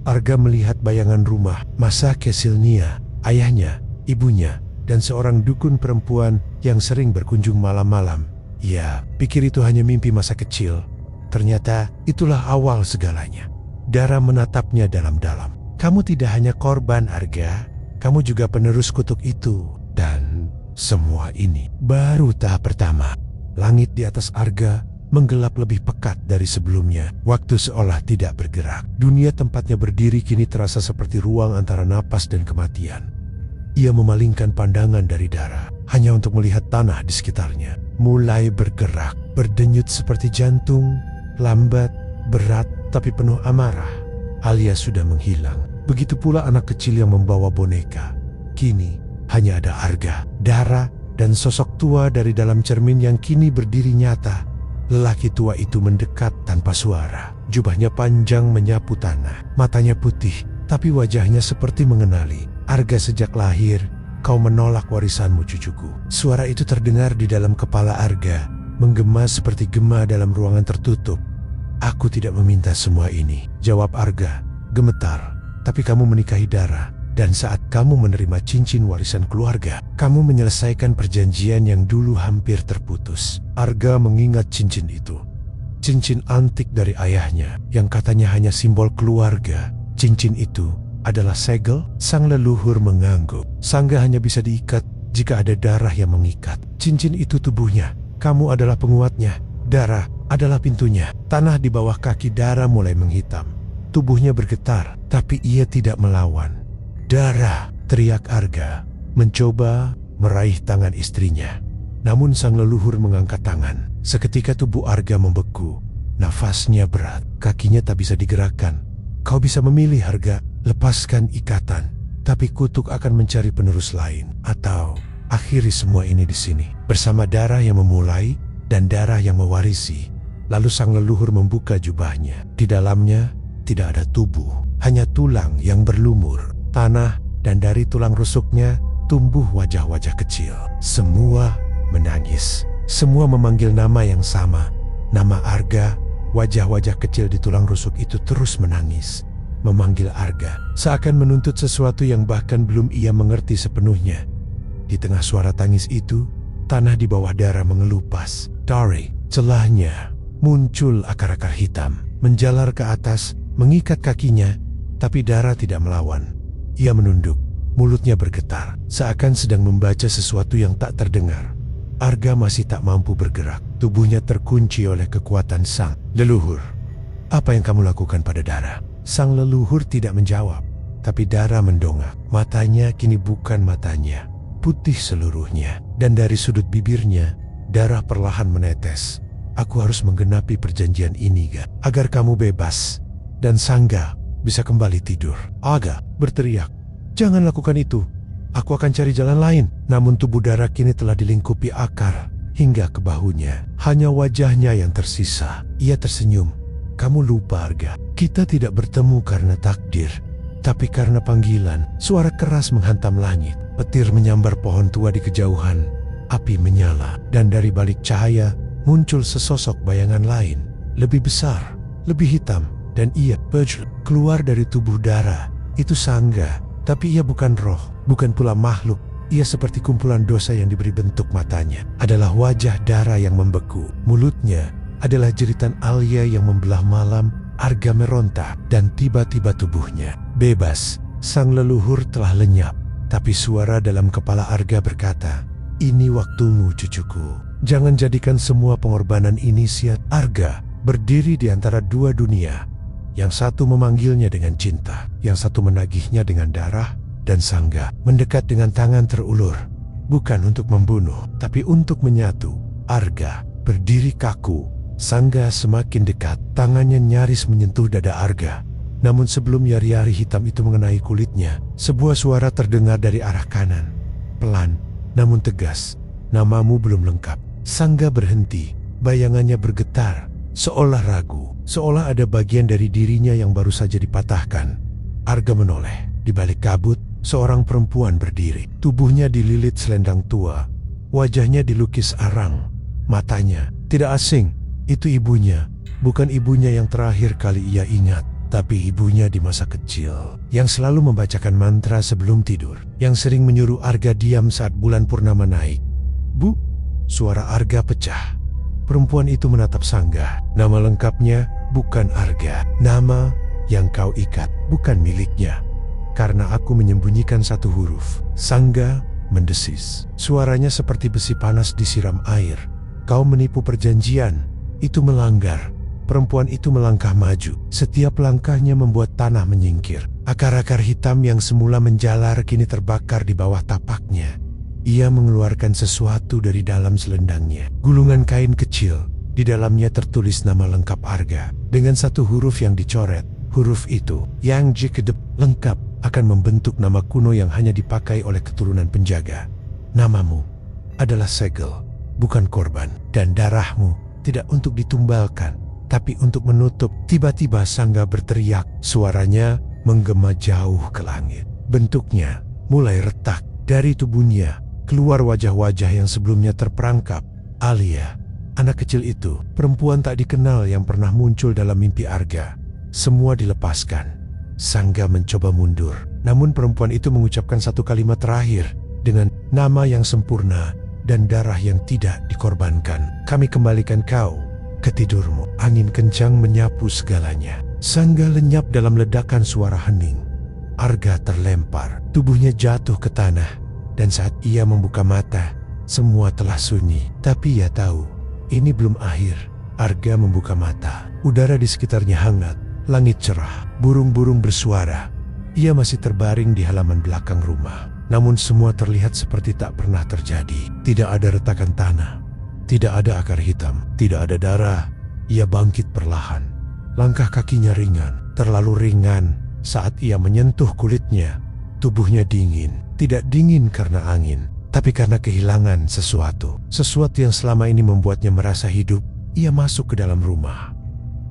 A: Arga melihat bayangan rumah, masa Kesilnia, ayahnya, ibunya, dan seorang dukun perempuan yang sering berkunjung malam-malam. Ya, pikir itu hanya mimpi masa kecil. Ternyata itulah awal segalanya. Dara menatapnya dalam-dalam. Kamu tidak hanya korban, Arga. Kamu juga penerus kutuk itu. Dan Semua ini baru tahap pertama. Langit di atas Arga menggelap lebih pekat dari sebelumnya. Waktu seolah tidak bergerak. Dunia tempatnya berdiri kini terasa seperti ruang antara napas dan kematian. Ia memalingkan pandangan dari Dara hanya untuk melihat tanah di sekitarnya mulai bergerak, berdenyut seperti jantung, lambat, berat, tapi penuh amarah. Alia sudah menghilang. Begitu pula anak kecil yang membawa boneka. Kini hanya ada Arga, Dara, dan sosok tua dari dalam cermin yang kini berdiri nyata. Lelaki tua itu mendekat tanpa suara. Jubahnya panjang menyapu tanah. Matanya putih, tapi wajahnya seperti mengenali. Arga, sejak lahir, kau menolak warisanmu, cucuku. Suara itu terdengar di dalam kepala Arga, menggema seperti gema dalam ruangan tertutup. Aku tidak meminta semua ini, jawab Arga, gemetar. Tapi kamu menikahi Dara, dan saat kamu menerima cincin warisan keluarga, kamu menyelesaikan perjanjian yang dulu hampir terputus. Arga mengingat cincin itu. Cincin antik dari ayahnya, yang katanya hanya simbol keluarga. Cincin itu adalah segel. Sang leluhur mengangguk. Sangga hanya bisa diikat jika ada darah yang mengikat. Cincin itu tubuhnya. Kamu adalah penguatnya. Dara adalah pintunya. Tanah di bawah kaki Dara mulai menghitam. Tubuhnya bergetar, tapi ia tidak melawan. Dara, teriak Arga, mencoba meraih tangan istrinya. Namun sang leluhur mengangkat tangan. Seketika tubuh Arga membeku. Nafasnya berat, kakinya tak bisa digerakkan. Kau bisa memilih, Arga, lepaskan ikatan. Tapi kutuk akan mencari penerus lain. Atau akhiri semua ini di sini. Bersama darah yang memulai dan darah yang mewarisi. Lalu sang leluhur membuka jubahnya. Di dalamnya tidak ada tubuh, hanya tulang yang berlumur. Tanah, dan dari tulang rusuknya tumbuh wajah-wajah kecil. Semua menangis. Semua memanggil nama yang sama. Nama Arga. Wajah-wajah kecil di tulang rusuk itu terus menangis, memanggil Arga, seakan menuntut sesuatu yang bahkan belum ia mengerti sepenuhnya. Di tengah suara tangis itu, tanah di bawah Dara mengelupas. Dari celahnya muncul akar-akar hitam, menjalar ke atas, mengikat kakinya, tapi Dara tidak melawan. Ia menunduk, mulutnya bergetar, seakan sedang membaca sesuatu yang tak terdengar. Arga masih tak mampu bergerak. Tubuhnya terkunci oleh kekuatan sang leluhur. Apa yang kamu lakukan pada Dara? Sang leluhur tidak menjawab, tapi Dara mendongak. Matanya kini bukan matanya, putih seluruhnya. Dan dari sudut bibirnya, darah perlahan menetes. Aku harus menggenapi perjanjian ini, Ga, agar kamu bebas. Dan Sangga bisa kembali tidur. Arga berteriak, jangan lakukan itu. Aku akan cari jalan lain. Namun tubuh Dara kini telah dilingkupi akar hingga ke bahunya. Hanya wajahnya yang tersisa. Ia tersenyum. Kamu lupa, Arga. Kita tidak bertemu karena takdir, tapi karena panggilan. Suara keras menghantam langit. Petir menyambar pohon tua di kejauhan. Api menyala, dan dari balik cahaya muncul sesosok bayangan lain. Lebih besar, lebih hitam, dan ia keluar dari tubuh Dara. Itu Sangga, tapi ia bukan roh, bukan pula makhluk. Ia seperti kumpulan dosa yang diberi bentuk. Matanya adalah wajah Dara yang membeku. Mulutnya adalah jeritan Alia yang membelah malam. Arga meronta, dan tiba-tiba tubuhnya bebas. Sang leluhur telah lenyap, tapi suara dalam kepala Arga berkata, ini waktumu, cucuku. Jangan jadikan semua pengorbanan ini sia. Arga berdiri di antara dua dunia. Yang satu memanggilnya dengan cinta, yang satu menagihnya dengan darah. Dan Sangga mendekat dengan tangan terulur, bukan untuk membunuh, tapi untuk menyatu. Arga berdiri kaku. Sangga semakin dekat, tangannya nyaris menyentuh dada Arga. Namun sebelum yari-yari hitam itu mengenai kulitnya, sebuah suara terdengar dari arah kanan. Pelan, namun tegas. Namamu belum lengkap. Sangga berhenti, bayangannya bergetar, seolah ragu, seolah ada bagian dari dirinya yang baru saja dipatahkan. Arga menoleh. Di balik kabut, seorang perempuan berdiri. Tubuhnya dililit selendang tua. Wajahnya dilukis arang. Matanya tidak asing. Itu ibunya. Bukan ibunya yang terakhir kali ia ingat, tapi ibunya di masa kecil. Yang selalu membacakan mantra sebelum tidur. Yang sering menyuruh Arga diam saat bulan purnama naik. Bu, suara Arga pecah. Perempuan itu menatap Sangga. Nama lengkapnya bukan Arga. Nama yang kau ikat bukan miliknya. Karena aku menyembunyikan satu huruf. Sangga mendesis. Suaranya seperti besi panas disiram air. Kau menipu perjanjian, itu melanggar. Perempuan itu melangkah maju. Setiap langkahnya membuat tanah menyingkir. Akar-akar hitam yang semula menjalar kini terbakar di bawah tapaknya. Ia mengeluarkan sesuatu dari dalam selendangnya. Gulungan kain kecil. Di dalamnya tertulis nama lengkap Arga. Dengan satu huruf yang dicoret. Huruf itu, yang J lengkap, akan membentuk nama kuno yang hanya dipakai oleh keturunan penjaga. Namamu adalah Segel, bukan korban. Dan darahmu tidak untuk ditumbalkan, tapi untuk menutup. Tiba-tiba Sangga berteriak. Suaranya menggema jauh ke langit. Bentuknya mulai retak. Dari tubuhnya keluar wajah-wajah yang sebelumnya terperangkap. Alia, anak kecil itu, perempuan tak dikenal yang pernah muncul dalam mimpi Arga. Semua dilepaskan. Sangga mencoba mundur, namun perempuan itu mengucapkan satu kalimat terakhir dengan nama yang sempurna dan darah yang tidak dikorbankan. Kami kembalikan kau ke tidurmu. Angin kencang menyapu segalanya. Sangga lenyap dalam ledakan suara hening. Arga terlempar, tubuhnya jatuh ke tanah, dan saat ia membuka mata, semua telah sunyi. Tapi ia tahu, ini belum akhir. Arga membuka mata, udara di sekitarnya hangat. Langit cerah, burung-burung bersuara. Ia masih terbaring di halaman belakang rumah. Namun semua terlihat seperti tak pernah terjadi. Tidak ada retakan tanah. Tidak ada akar hitam. Tidak ada darah. Ia bangkit perlahan. Langkah kakinya ringan. Terlalu ringan. Saat ia menyentuh kulitnya, tubuhnya dingin. Tidak dingin karena angin, tapi karena kehilangan sesuatu. Sesuatu yang selama ini membuatnya merasa hidup. Ia masuk ke dalam rumah.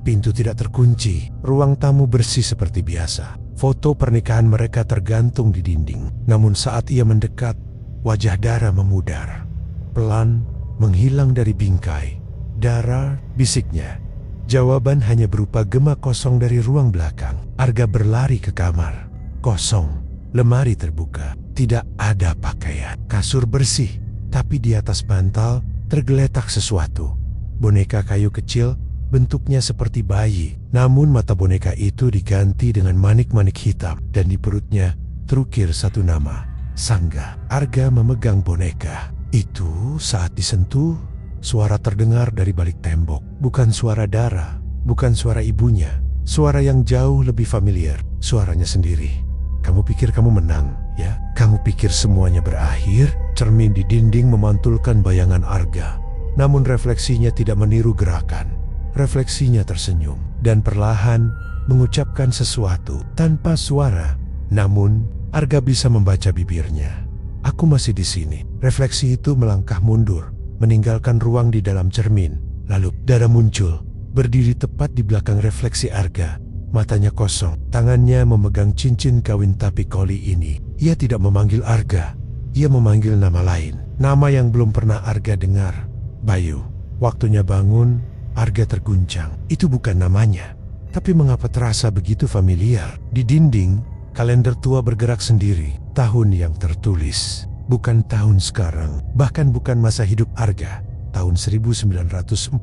A: Pintu tidak terkunci, ruang tamu bersih seperti biasa. Foto pernikahan mereka tergantung di dinding. Namun saat ia mendekat, wajah Dara memudar. Pelan, menghilang dari bingkai. Dara, bisiknya. Jawaban hanya berupa gema kosong dari ruang belakang. Arga berlari ke kamar. Kosong, lemari terbuka. Tidak ada pakaian. Kasur bersih, tapi di atas bantal tergeletak sesuatu. Boneka kayu kecil, bentuknya seperti bayi, namun mata boneka itu diganti dengan manik-manik hitam dan di perutnya terukir satu nama, Sangga. Arga memegang boneka. Itu saat disentuh, suara terdengar dari balik tembok. Bukan suara Dara, bukan suara ibunya, suara yang jauh lebih familiar, suaranya sendiri. Kamu pikir kamu menang, ya? Kamu pikir semuanya berakhir? Cermin di dinding memantulkan bayangan Arga, namun refleksinya tidak meniru gerakan. Refleksinya tersenyum dan perlahan mengucapkan sesuatu tanpa suara. Namun, Arga bisa membaca bibirnya. Aku masih di sini. Refleksi itu melangkah mundur, meninggalkan ruang di dalam cermin. Lalu, Dara muncul, berdiri tepat di belakang refleksi Arga. Matanya kosong, tangannya memegang cincin kawin tapi kali ini, ia tidak memanggil Arga. Ia memanggil nama lain, nama yang belum pernah Arga dengar. Bayu. Waktunya bangun. Arga terguncang. Itu bukan namanya. Tapi mengapa terasa begitu familiar? Di dinding, kalender tua bergerak sendiri. Tahun yang tertulis. Bukan tahun sekarang. Bahkan bukan masa hidup Arga. Tahun 1949.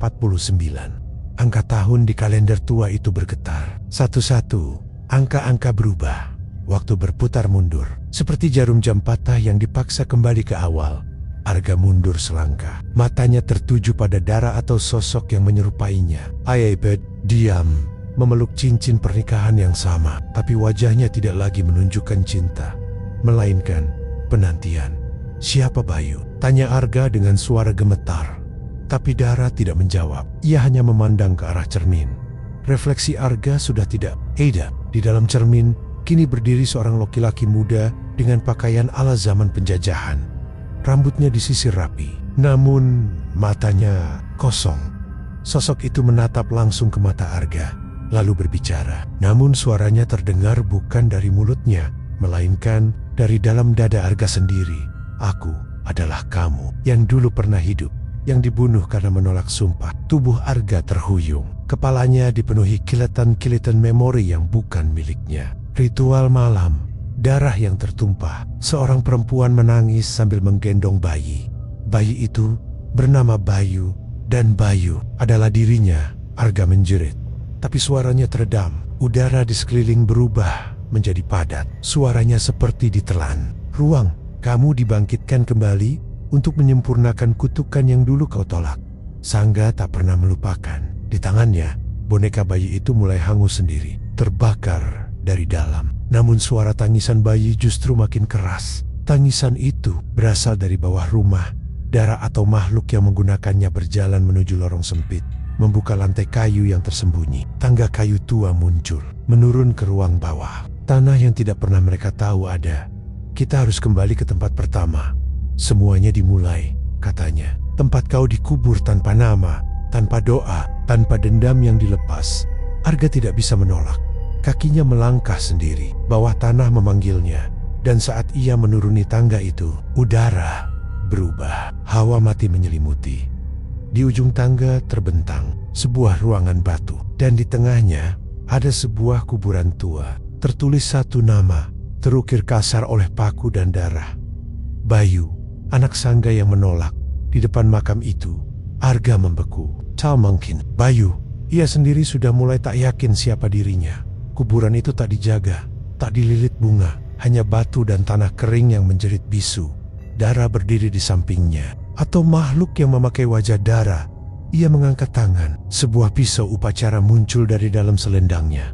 A: Angka tahun di kalender tua itu bergetar. Satu-satu, angka-angka berubah. Waktu berputar mundur. Seperti jarum jam patah yang dipaksa kembali ke awal. Arga mundur selangkah. Matanya tertuju pada Dara atau sosok yang menyerupainya. Aibed diam, memeluk cincin pernikahan yang sama. Tapi wajahnya tidak lagi menunjukkan cinta, melainkan penantian. Siapa Bayu? Tanya Arga dengan suara gemetar. Tapi Dara tidak menjawab. Ia hanya memandang ke arah cermin. Refleksi Arga sudah tidak ada. Di dalam cermin, kini berdiri seorang laki-laki muda dengan pakaian ala zaman penjajahan. Rambutnya disisir rapi, namun matanya kosong. Sosok itu menatap langsung ke mata Arga, lalu berbicara. Namun suaranya terdengar bukan dari mulutnya, melainkan dari dalam dada Arga sendiri. Aku adalah kamu yang dulu pernah hidup, yang dibunuh karena menolak sumpah. Tubuh Arga terhuyung, kepalanya dipenuhi kilatan-kilatan memori yang bukan miliknya. Ritual malam. Darah yang tertumpah. Seorang perempuan menangis sambil menggendong bayi. Bayi itu bernama Bayu, dan Bayu adalah dirinya. Arga menjerit, tapi suaranya teredam. Udara di sekeliling berubah menjadi padat. Suaranya seperti ditelan. Ruang Kamu dibangkitkan kembali untuk menyempurnakan kutukan yang dulu kau tolak. Sangga tak pernah melupakan. Di tangannya, boneka bayi itu mulai hangus sendiri, terbakar dari dalam. Namun suara tangisan bayi justru makin keras. Tangisan itu berasal dari bawah rumah. Darah atau makhluk yang menggunakannya berjalan menuju lorong sempit, membuka lantai kayu yang tersembunyi. Tangga kayu tua muncul, menurun ke ruang bawah. Tanah yang tidak pernah mereka tahu ada. Kita harus kembali ke tempat pertama. Semuanya dimulai, katanya. Tempat kau dikubur tanpa nama, tanpa doa, tanpa dendam yang dilepas. Arga tidak bisa menolak. Kakinya melangkah sendiri. Bawah tanah memanggilnya. Dan saat ia menuruni tangga itu, udara berubah. Hawa mati menyelimuti. Di ujung tangga terbentang sebuah ruangan batu. Dan di tengahnya ada sebuah kuburan tua. Tertulis satu nama, terukir kasar oleh paku dan darah. Bayu, anak Sangga yang menolak. Di depan makam itu, Arga membeku. Tak mungkin. Bayu, ia sendiri sudah mulai tak yakin siapa dirinya. Kuburan itu tak dijaga, tak dililit bunga. Hanya batu dan tanah kering yang menjerit bisu. Darah berdiri di sampingnya. Atau makhluk yang memakai wajah darah. Ia mengangkat tangan. Sebuah pisau upacara muncul dari dalam selendangnya.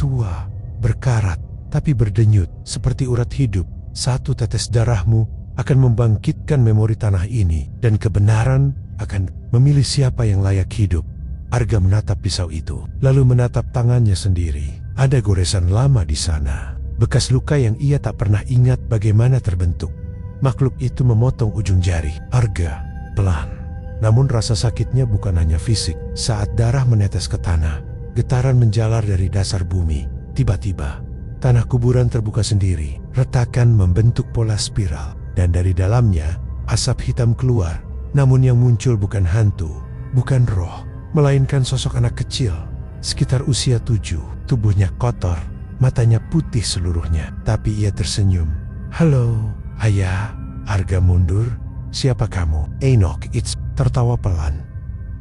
A: Tua, berkarat, tapi berdenyut. Seperti urat hidup. Satu tetes darahmu akan membangkitkan memori tanah ini. Dan kebenaran akan memilih siapa yang layak hidup. Arga menatap pisau itu. Lalu menatap tangannya sendiri. Ada goresan lama di sana. Bekas luka yang ia tak pernah ingat bagaimana terbentuk. Makhluk itu memotong ujung jari. Arga pelan. Namun rasa sakitnya bukan hanya fisik. Saat darah menetes ke tanah, getaran menjalar dari dasar bumi. Tiba-tiba, tanah kuburan terbuka sendiri. Retakan membentuk pola spiral. Dan dari dalamnya, asap hitam keluar. Namun yang muncul bukan hantu, bukan roh, melainkan sosok anak kecil. Sekitar usia 7, tubuhnya kotor. Matanya putih seluruhnya, tapi ia tersenyum. Halo, ayah. Arga mundur. Siapa kamu? Enoch It's tertawa pelan.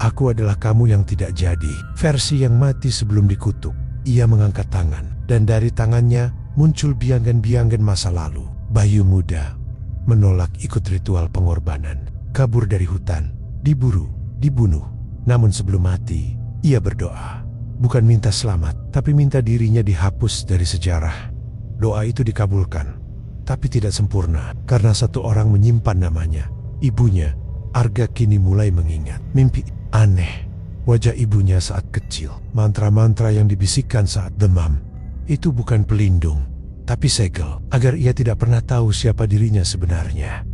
A: Aku adalah kamu yang tidak jadi, versi yang mati sebelum dikutuk. Ia mengangkat tangan, dan dari tangannya muncul biangan-biangan masa lalu. Bayu muda, menolak ikut ritual pengorbanan. Kabur dari hutan, diburu, dibunuh. Namun sebelum mati, ia berdoa. Bukan minta selamat, tapi minta dirinya dihapus dari sejarah. Doa itu dikabulkan, tapi tidak sempurna karena satu orang menyimpan namanya. Ibunya. Arga kini mulai mengingat mimpi aneh wajah ibunya saat kecil. Mantra-mantra yang dibisikkan saat demam. Itu bukan pelindung, tapi segel agar ia tidak pernah tahu siapa dirinya sebenarnya.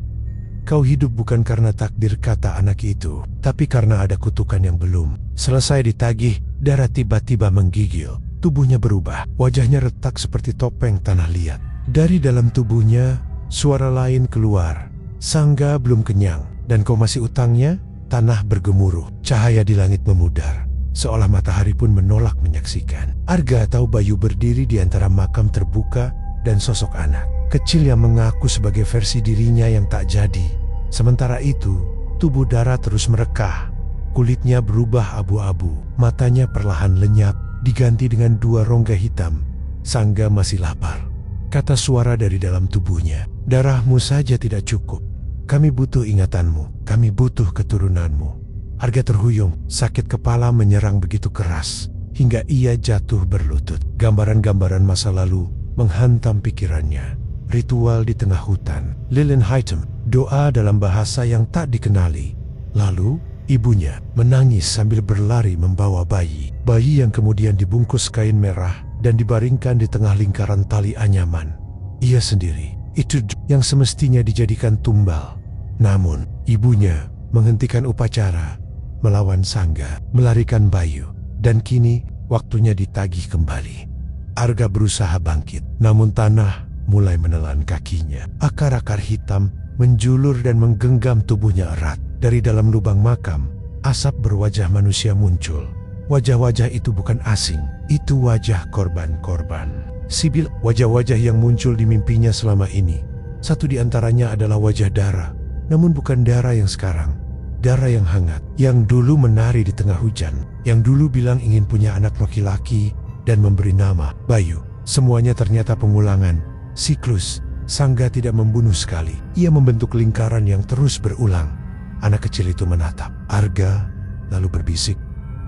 A: Kau hidup bukan karena takdir, kata anak itu, tapi karena ada kutukan yang belum selesai ditagih. Darah tiba-tiba menggigil. Tubuhnya berubah. Wajahnya retak seperti topeng tanah liat. Dari dalam tubuhnya, suara lain keluar. Sangga belum kenyang, dan kau masih utangnya? Tanah bergemuruh. Cahaya di langit memudar. Seolah matahari pun menolak menyaksikan. Arga tahu Bayu berdiri di antara makam terbuka dan sosok anak kecil yang mengaku sebagai versi dirinya yang tak jadi. Sementara itu, tubuh Dara terus merekah. Kulitnya berubah abu-abu, matanya perlahan lenyap, diganti dengan 2 rongga hitam. Sangga masih lapar, kata suara dari dalam tubuhnya. Darahmu saja tidak cukup. Kami butuh ingatanmu, kami butuh keturunanmu. Arga terhuyung, sakit kepala menyerang begitu keras, hingga ia jatuh berlutut. Gambaran-gambaran masa lalu menghantam pikirannya. Ritual di tengah hutan, Lilin Hitam, doa dalam bahasa yang tak dikenali. Lalu, ibunya menangis sambil berlari membawa bayi. Bayi yang kemudian dibungkus kain merah dan dibaringkan di tengah lingkaran tali anyaman. Ia sendiri, itu yang semestinya dijadikan tumbal. Namun, ibunya menghentikan upacara, melawan Sangga, melarikan Bayu. Dan kini, waktunya ditagih kembali. Arga berusaha bangkit, namun tanah mulai menelan kakinya. Akar-akar hitam menjulur dan menggenggam tubuhnya erat. Dari dalam lubang makam, asap berwajah manusia muncul. Wajah-wajah itu bukan asing, itu wajah korban-korban. Sibil, wajah-wajah yang muncul di mimpinya selama ini. Satu di antaranya adalah wajah Dara, namun bukan Dara yang sekarang. Dara yang hangat, yang dulu menari di tengah hujan, yang dulu bilang ingin punya anak laki-laki dan memberi nama Bayu. Semuanya ternyata pengulangan, siklus, Sangga tidak membunuh sekali. Ia membentuk lingkaran yang terus berulang. Anak kecil itu menatap Arga, lalu berbisik,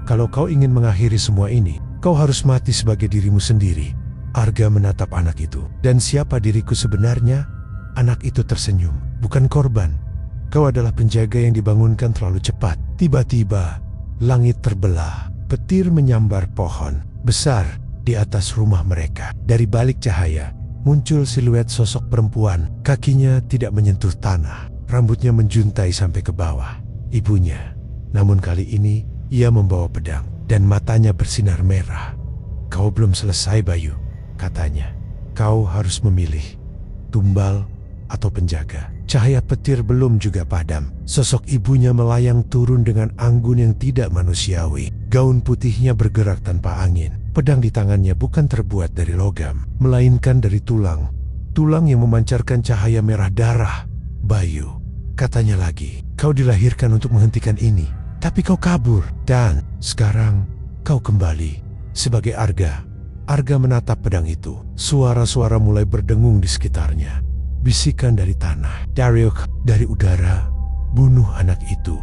A: "Kalau kau ingin mengakhiri semua ini, kau harus mati sebagai dirimu sendiri." Arga menatap anak itu. "Dan siapa diriku sebenarnya?" Anak itu tersenyum. "Bukan korban. Kau adalah penjaga yang dibangunkan terlalu cepat." Tiba-tiba, langit terbelah. Petir menyambar pohon besar di atas rumah mereka. Dari balik cahaya, muncul siluet sosok perempuan. Kakinya tidak menyentuh tanah. Rambutnya menjuntai sampai ke bawah. Ibunya. Namun kali ini, ia membawa pedang dan matanya bersinar merah. "Kau belum selesai, Bayu," katanya. "Kau harus memilih, tumbal atau penjaga." Cahaya petir belum juga padam. Sosok ibunya melayang turun dengan anggun yang tidak manusiawi. Gaun putihnya bergerak tanpa angin. Pedang di tangannya bukan terbuat dari logam, melainkan dari tulang. Tulang yang memancarkan cahaya merah darah. "Bayu," katanya lagi, "kau dilahirkan untuk menghentikan ini. Tapi kau kabur. Dan sekarang kau kembali sebagai Arga." Arga menatap pedang itu. Suara-suara mulai berdengung di sekitarnya. Bisikan dari tanah, Dariuk dari udara. "Bunuh anak itu,"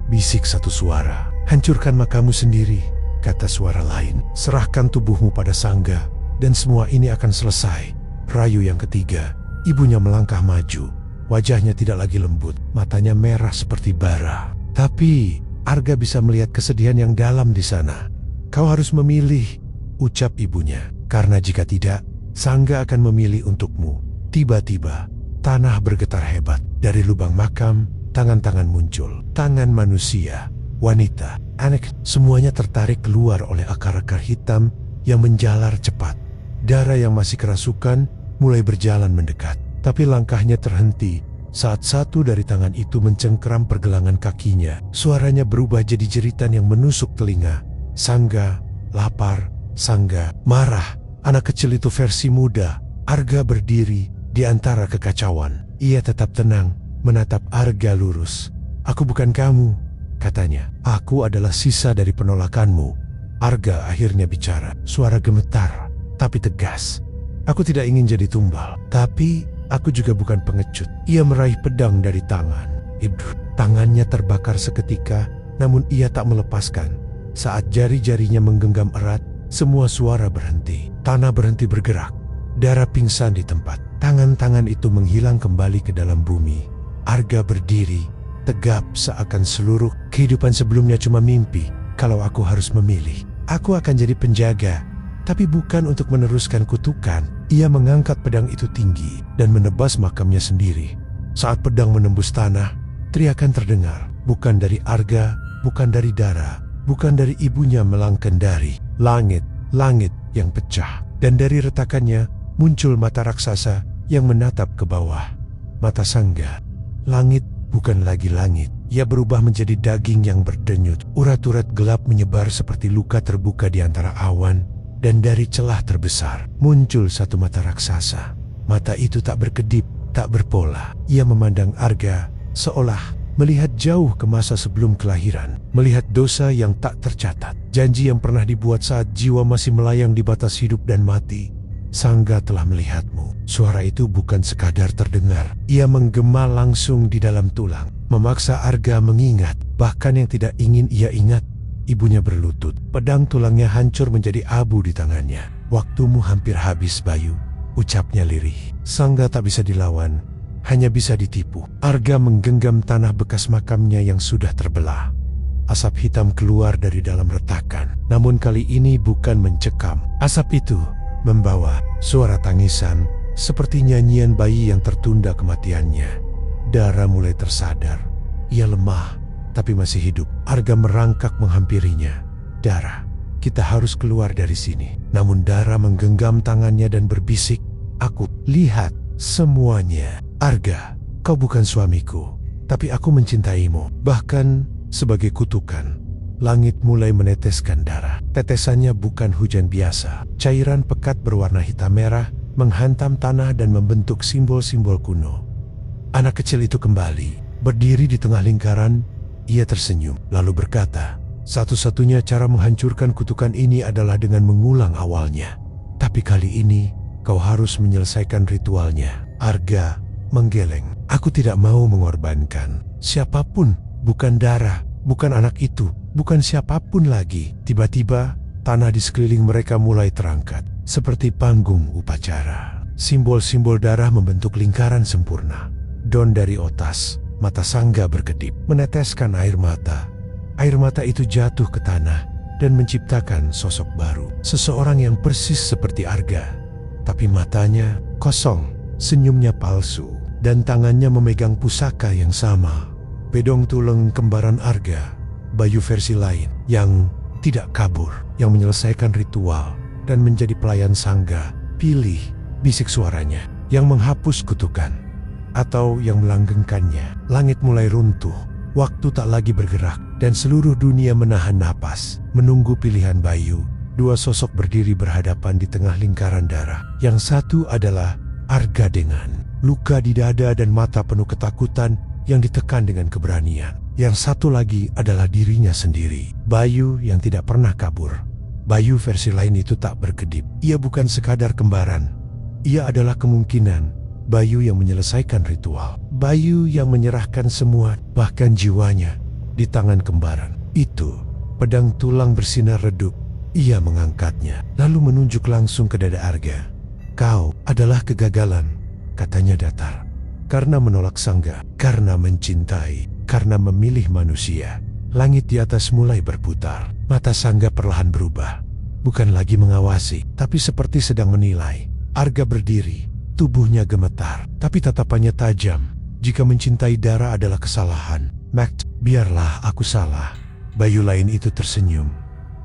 A: bisik satu suara. "Hancurkan makamu sendiri," kata suara lain. "Serahkan tubuhmu pada Sangga, dan semua ini akan selesai." Rayu yang ketiga. Ibunya melangkah maju. Wajahnya tidak lagi lembut, matanya merah seperti bara. Tapi Arga bisa melihat kesedihan yang dalam di sana. "Kau harus memilih," ucap ibunya. "Karena jika tidak, Sangga akan memilih untukmu." Tiba-tiba, tanah bergetar hebat. Dari lubang makam, tangan-tangan muncul. Tangan manusia, wanita, anak, semuanya tertarik keluar oleh akar-akar hitam yang menjalar cepat. Darah yang masih kerasukan mulai berjalan mendekat. Tapi langkahnya terhenti saat satu dari tangan itu mencengkeram pergelangan kakinya. Suaranya berubah jadi jeritan yang menusuk telinga. "Sangga, lapar." Sangga marah. Anak kecil itu versi muda. Arga berdiri di antara kekacauan. Ia tetap tenang, menatap Arga lurus. "Aku bukan kamu," katanya. "Aku adalah sisa dari penolakanmu." Arga akhirnya bicara. Suara gemetar, tapi tegas. "Aku tidak ingin jadi tumbal, tapi aku juga bukan pengecut." Ia meraih pedang dari tangan. Tangannya terbakar seketika, namun ia tak melepaskan. Saat jari-jarinya menggenggam erat, semua suara berhenti. Tanah berhenti bergerak. Darah pingsan di tempat. Tangan-tangan itu menghilang kembali ke dalam bumi. Arga berdiri, tegap seakan seluruh kehidupan sebelumnya cuma mimpi. "Kalau aku harus memilih, aku akan jadi penjaga, tapi bukan untuk meneruskan kutukan." Ia mengangkat pedang itu tinggi dan menebas makamnya sendiri. Saat pedang menembus tanah, teriakan terdengar. Bukan dari Arga, bukan dari Dara, bukan dari ibunya, melainkan dari langit. Langit yang pecah. Dan dari retakannya muncul mata raksasa yang menatap ke bawah. Mata Sangga. Langit bukan lagi langit. Ia berubah menjadi daging yang berdenyut. Urat-urat gelap menyebar seperti luka terbuka di antara awan. Dan dari celah terbesar muncul satu mata raksasa. Mata itu tak berkedip, tak berpola. Ia memandang Arga seolah melihat jauh ke masa sebelum kelahiran. Melihat dosa yang tak tercatat. Janji yang pernah dibuat saat jiwa masih melayang di batas hidup dan mati. "Sangga telah melihatmu." Suara itu bukan sekadar terdengar. Ia menggema langsung di dalam tulang. Memaksa Arga mengingat. Bahkan yang tidak ingin ia ingat. Ibunya berlutut. Pedang tulangnya hancur menjadi abu di tangannya. "Waktumu hampir habis, Bayu," ucapnya lirih. Sangga tak bisa dilawan. Hanya bisa ditipu. Arga menggenggam tanah bekas makamnya yang sudah terbelah. Asap hitam keluar dari dalam retakan. Namun kali ini bukan mencekam. Asap itu membawa suara tangisan seperti nyanyian bayi yang tertunda kematiannya. Dara mulai tersadar. Ia lemah, tapi masih hidup. Arga merangkak menghampirinya. "Dara, kita harus keluar dari sini." Namun Dara menggenggam tangannya dan berbisik, "Aku lihat semuanya. Arga, kau bukan suamiku, tapi aku mencintaimu." Bahkan sebagai kutukan, langit mulai meneteskan darah. Tetesannya bukan hujan biasa. Cairan pekat berwarna hitam merah menghantam tanah dan membentuk simbol-simbol kuno. Anak kecil itu kembali, berdiri di tengah lingkaran. Ia tersenyum, lalu berkata, "Satu-satunya cara menghancurkan kutukan ini adalah dengan mengulang awalnya. Tapi kali ini, Kau harus menyelesaikan ritualnya. Arga menggeleng. Aku tidak mau mengorbankan siapapun, bukan Dara, bukan anak itu, bukan siapapun lagi. Tiba-tiba, tanah di sekeliling mereka mulai terangkat, seperti panggung upacara. Simbol-simbol darah membentuk lingkaran sempurna. Don dari Otas, mata Sangga berkedip, meneteskan air mata. Air mata itu jatuh ke tanah dan menciptakan sosok baru. Seseorang yang persis seperti Arga. Tapi matanya kosong, senyumnya palsu, dan tangannya memegang pusaka yang sama. Pedong Tuleng kembaran Arga, Bayu versi lain, yang tidak kabur, yang menyelesaikan ritual dan menjadi pelayan Sangga. Pilih, bisik suaranya, yang menghapus kutukan atau yang melanggengkannya. Langit mulai runtuh, waktu tak lagi bergerak, dan seluruh dunia menahan napas, menunggu pilihan Bayu. Dua sosok berdiri berhadapan di tengah lingkaran darah. Yang satu adalah Arga dengan luka di dada dan mata penuh ketakutan yang ditekan dengan keberanian. Yang satu lagi adalah dirinya sendiri, Bayu yang tidak pernah kabur. Bayu versi lain itu tak berkedip. Ia bukan sekadar kembaran. Ia adalah kemungkinan Bayu yang menyelesaikan ritual. Bayu yang menyerahkan semua, bahkan jiwanya, di tangan kembaran. Itu, pedang tulang bersinar redup. Ia mengangkatnya, lalu menunjuk langsung ke dada Arga. Kau adalah kegagalan, katanya datar. Karena menolak Sangga, karena mencintai, karena memilih manusia. Langit di atas mulai berputar. Mata Sangga perlahan berubah. Bukan lagi mengawasi, tapi seperti sedang menilai. Arga berdiri, tubuhnya gemetar, tapi tatapannya tajam. Jika mencintai Dara adalah kesalahan, Max, biarlah aku salah. Bayu lain itu tersenyum.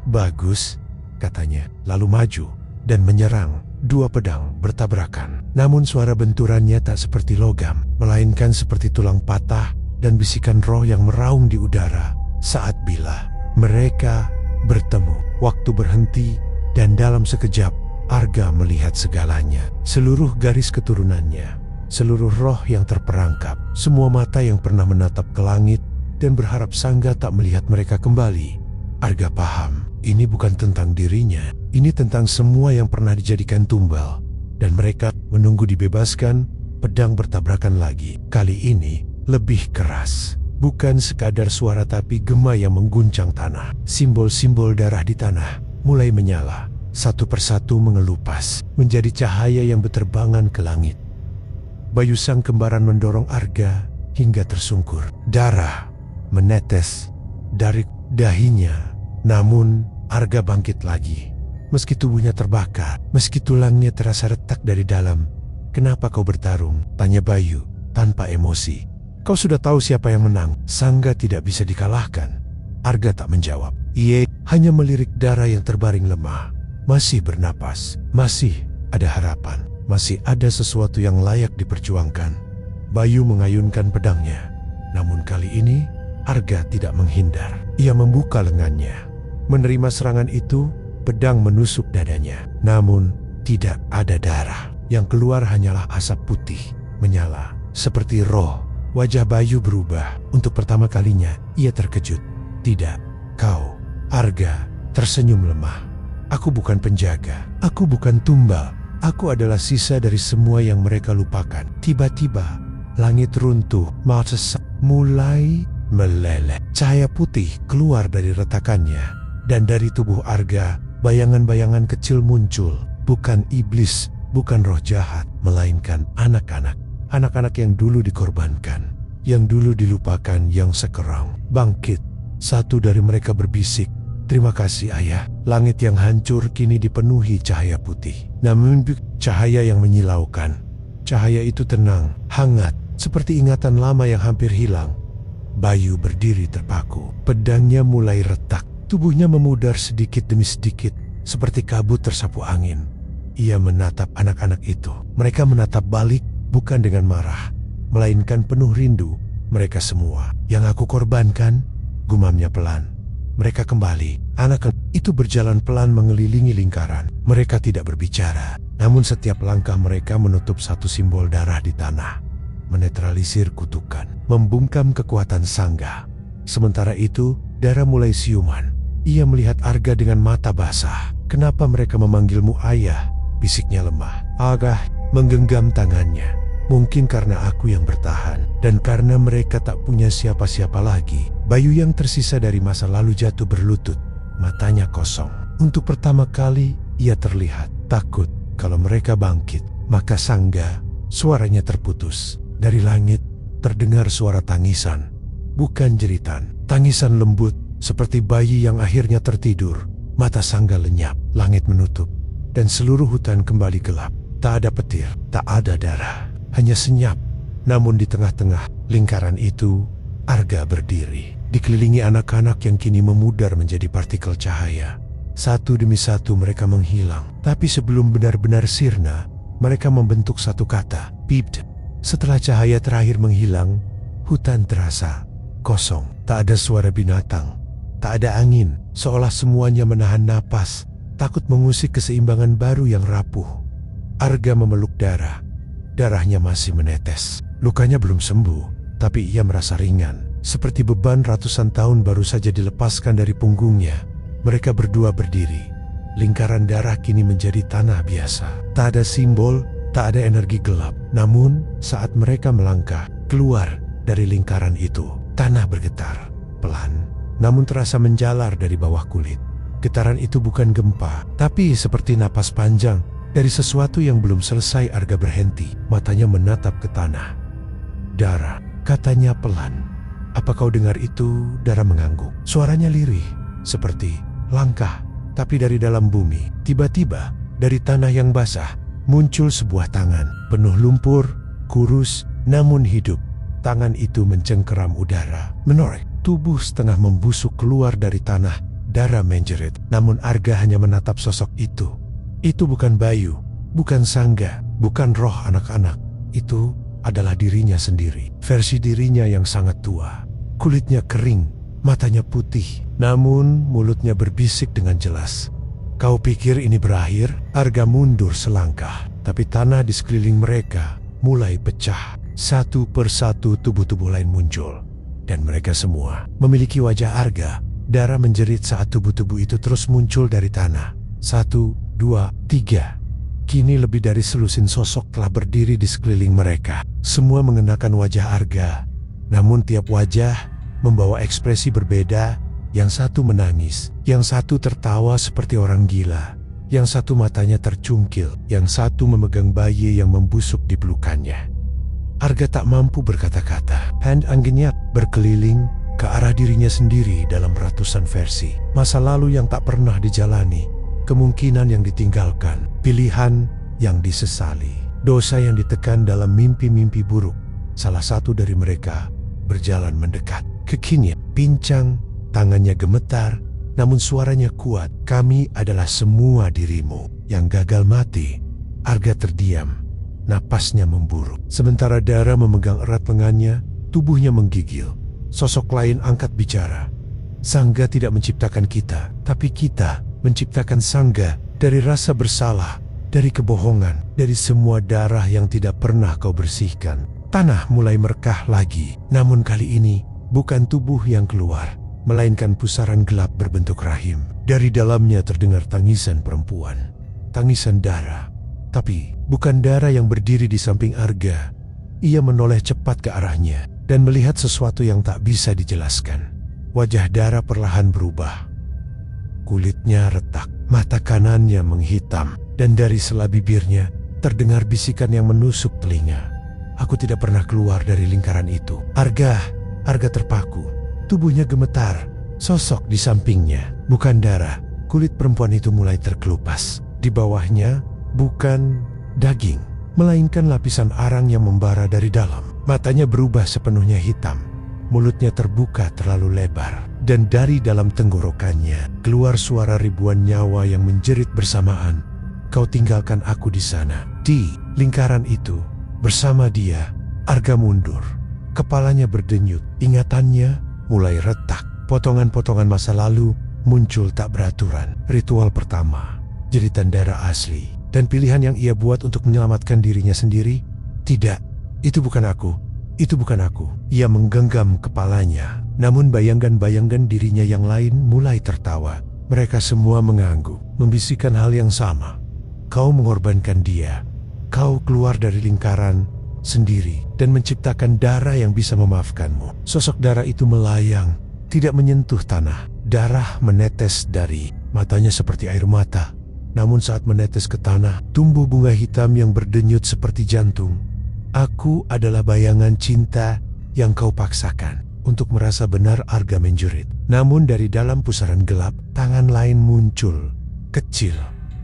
A: Bagus, katanya, lalu maju dan menyerang. Dua pedang bertabrakan. Namun suara benturannya tak seperti logam, melainkan seperti tulang patah dan bisikan roh yang meraung di udara. Saat bila mereka bertemu, waktu berhenti, dan dalam sekejap Arga melihat segalanya. Seluruh garis keturunannya, seluruh roh yang terperangkap, semua mata yang pernah menatap ke langit dan berharap Sangga tak melihat mereka kembali. Arga paham, ini bukan tentang dirinya, ini tentang semua yang pernah dijadikan tumbal. Dan mereka menunggu dibebaskan. Pedang bertabrakan lagi. Kali ini lebih keras. Bukan sekadar suara tapi gema yang mengguncang tanah. Simbol-simbol darah di tanah mulai menyala. Satu persatu mengelupas, menjadi cahaya yang berterbangan ke langit. Bayu sang kembaran mendorong Arga hingga tersungkur. Darah menetes dari dahinya. Namun Arga bangkit lagi. Meski tubuhnya terbakar, meski tulangnya terasa retak dari dalam. Kenapa kau bertarung? Tanya Bayu tanpa emosi. Kau sudah tahu siapa yang menang. Sangga tidak bisa dikalahkan. Arga tak menjawab. Ia hanya melirik Dara yang terbaring lemah. Masih bernapas, masih ada harapan, masih ada sesuatu yang layak diperjuangkan. Bayu mengayunkan pedangnya. Namun kali ini Arga tidak menghindar. Ia membuka lengannya. Menerima serangan itu, pedang menusuk dadanya. Namun tidak ada darah. Yang keluar hanyalah asap putih menyala seperti roh. Wajah Bayu berubah. Untuk pertama kalinya ia terkejut. Tidak, kau, Arga, tersenyum lemah. Aku bukan penjaga, aku bukan tumbal. Aku adalah sisa dari semua yang mereka lupakan. Tiba-tiba langit runtuh, mata mulai meleleh. Cahaya putih keluar dari retakannya. Dan dari tubuh Arga, bayangan-bayangan kecil muncul. Bukan iblis, bukan roh jahat, melainkan anak-anak. Anak-anak yang dulu dikorbankan, yang dulu dilupakan, yang sekarang bangkit. Satu dari mereka berbisik, "Terima kasih ayah." Langit yang hancur kini dipenuhi cahaya putih. Namun cahaya yang menyilaukan. Cahaya itu tenang, hangat, seperti ingatan lama yang hampir hilang. Bayu berdiri terpaku. Pedangnya mulai retak. Tubuhnya memudar sedikit demi sedikit, seperti kabut tersapu angin. Ia menatap anak-anak itu. Mereka menatap balik, bukan dengan marah, melainkan penuh rindu. Mereka semua yang aku korbankan, gumamnya pelan. Mereka kembali. Anak itu berjalan pelan mengelilingi lingkaran. Mereka tidak berbicara, namun setiap langkah mereka menutup satu simbol darah di tanah, menetralisir kutukan, membungkam kekuatan Sangga. Sementara itu, Dara mulai siuman. Ia melihat Arga dengan mata basah. Kenapa mereka memanggilmu ayah? bisiknya lemah. Arga menggenggam tangannya. Mungkin karena aku yang bertahan, dan karena mereka tak punya siapa-siapa lagi. Bayu yang tersisa dari masa lalu jatuh berlutut, matanya kosong. Untuk pertama kali, ia terlihat takut kalau mereka bangkit. Maka Sangga, suaranya terputus. Dari langit, terdengar suara tangisan. Bukan jeritan, tangisan lembut, seperti bayi yang akhirnya tertidur. Mata Sangga lenyap, langit menutup, dan seluruh hutan kembali gelap. Tak ada petir, tak ada darah. Hanya senyap. Namun di tengah-tengah lingkaran itu, Arga berdiri, dikelilingi anak-anak yang kini memudar menjadi partikel cahaya. Satu demi satu mereka menghilang. Tapi sebelum benar-benar sirna, mereka membentuk satu kata, peeped. Setelah cahaya terakhir menghilang, hutan terasa kosong. Tak ada suara binatang, tak ada angin, seolah semuanya menahan napas, takut mengusik keseimbangan baru yang rapuh. Arga memeluk darah. Darahnya masih menetes. Lukanya belum sembuh, tapi ia merasa ringan, seperti beban ratusan tahun baru saja dilepaskan dari punggungnya. Mereka berdua berdiri. Lingkaran darah kini menjadi tanah biasa. Tak ada simbol, tak ada energi gelap. Namun, saat mereka melangkah keluar dari lingkaran itu, tanah bergetar, pelan, namun terasa menjalar dari bawah kulit. Getaran itu bukan gempa, tapi seperti napas panjang. Dari sesuatu yang belum selesai. Arga berhenti, matanya menatap ke tanah. Dara, katanya pelan. Apa kau dengar itu? Dara mengangguk. Suaranya lirih, seperti langkah. Tapi dari dalam bumi, tiba-tiba, dari tanah yang basah, muncul sebuah tangan, penuh lumpur, kurus, namun hidup. Tangan itu mencengkeram udara, menoreh. Tubuh setengah membusuk keluar dari tanah. Dara menjerit, namun Arga hanya menatap sosok itu. Itu bukan Bayu, bukan Sangga, bukan roh anak-anak. Itu adalah dirinya sendiri. Versi dirinya yang sangat tua. Kulitnya kering, matanya putih, namun mulutnya berbisik dengan jelas. Kau pikir ini berakhir? Arga mundur selangkah, tapi tanah di sekeliling mereka mulai pecah. Satu persatu tubuh-tubuh lain muncul, dan mereka semua memiliki wajah Arga. Dara menjerit saat tubuh-tubuh itu terus muncul dari tanah. 1, 2, 3. Kini lebih dari selusin sosok telah berdiri di sekeliling mereka. Semua mengenakan wajah Arga. Namun tiap wajah membawa ekspresi berbeda. Yang satu menangis, yang satu tertawa seperti orang gila, yang satu matanya tercungkil, yang satu memegang bayi yang membusuk di pelukannya. Arga tak mampu berkata-kata. Hand Anggenyat berkeliling ke arah dirinya sendiri dalam ratusan versi. Masa lalu yang tak pernah dijalani, kemungkinan yang ditinggalkan, pilihan yang disesali, dosa yang ditekan dalam mimpi-mimpi buruk. Salah satu dari mereka berjalan mendekat. Kakinya pincang, tangannya gemetar, namun suaranya kuat. Kami adalah semua dirimu yang gagal mati. Arga terdiam, napasnya memburuk. Sementara Dara memegang erat lengannya, tubuhnya menggigil. Sosok lain angkat bicara. Sangga tidak menciptakan kita, tapi kita menciptakan Sangga dari rasa bersalah, dari kebohongan, dari semua darah yang tidak pernah kau bersihkan. Tanah mulai merekah lagi, namun kali ini bukan tubuh yang keluar, melainkan pusaran gelap berbentuk rahim. Dari dalamnya terdengar tangisan perempuan, tangisan Dara. Tapi bukan Dara yang berdiri di samping Arga. Ia menoleh cepat ke arahnya dan melihat sesuatu yang tak bisa dijelaskan. Wajah Dara perlahan berubah. Kulitnya retak, mata kanannya menghitam, dan dari sela bibirnya terdengar bisikan yang menusuk telinga. Aku tidak pernah keluar dari lingkaran itu. Arga terpaku. Tubuhnya gemetar. Sosok di sampingnya bukan Dara. Kulit perempuan itu mulai terkelupas. Di bawahnya bukan daging, melainkan lapisan arang yang membara dari dalam. Matanya berubah sepenuhnya hitam. Mulutnya terbuka terlalu lebar. Dan dari dalam tenggorokannya keluar suara ribuan nyawa yang menjerit bersamaan. Kau tinggalkan aku di sana. Di lingkaran itu, bersama dia, Arga mundur. Kepalanya berdenyut. Ingatannya mulai retak. Potongan-potongan masa lalu muncul tak beraturan. Ritual pertama, jeritan Dara asli. Dan pilihan yang ia buat untuk menyelamatkan dirinya sendiri. Tidak, itu bukan aku. Itu bukan aku. Ia menggenggam kepalanya. Namun bayangan-bayangan dirinya yang lain mulai tertawa. Mereka semua mengangguk, membisikkan hal yang sama. Kau mengorbankan dia. Kau keluar dari lingkaran sendiri dan menciptakan Dara yang bisa memaafkanmu. Sosok Dara itu melayang, tidak menyentuh tanah. Darah menetes dari matanya seperti air mata. Namun saat menetes ke tanah, tumbuh bunga hitam yang berdenyut seperti jantung. Aku adalah bayangan cinta yang kau paksakan. Untuk merasa benar, Arga menjerit. Namun dari dalam pusaran gelap, tangan lain muncul. Kecil,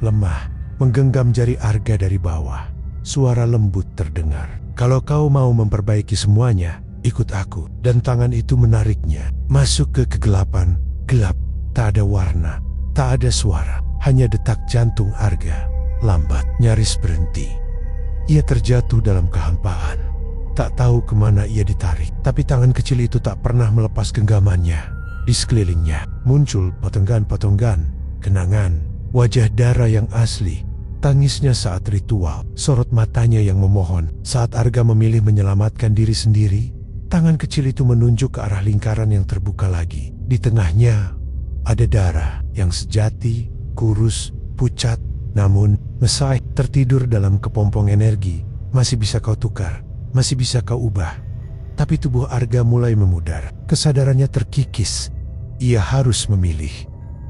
A: lemah, menggenggam jari Arga dari bawah. Suara lembut terdengar. Kalau kau mau memperbaiki semuanya, ikut aku. Dan tangan itu menariknya. Masuk ke kegelapan. Gelap, tak ada warna, tak ada suara. Hanya detak jantung Arga. Lambat, nyaris berhenti. Ia terjatuh dalam kehampaan. Tak tahu kemana ia ditarik, tapi tangan kecil itu tak pernah melepas genggamannya. Di sekelilingnya muncul potonggan-potonggan kenangan, wajah Dara yang asli, tangisnya saat ritual, sorot matanya yang memohon. Saat Arga memilih menyelamatkan diri sendiri, tangan kecil itu menunjuk ke arah lingkaran yang terbuka lagi. Di tengahnya ada Dara yang sejati, kurus, pucat, namun mesai, tertidur dalam kepompong energi. Masih bisa kau tukar, masih bisa kau ubah. Tapi tubuh Arga mulai memudar. Kesadarannya terkikis. Ia harus memilih,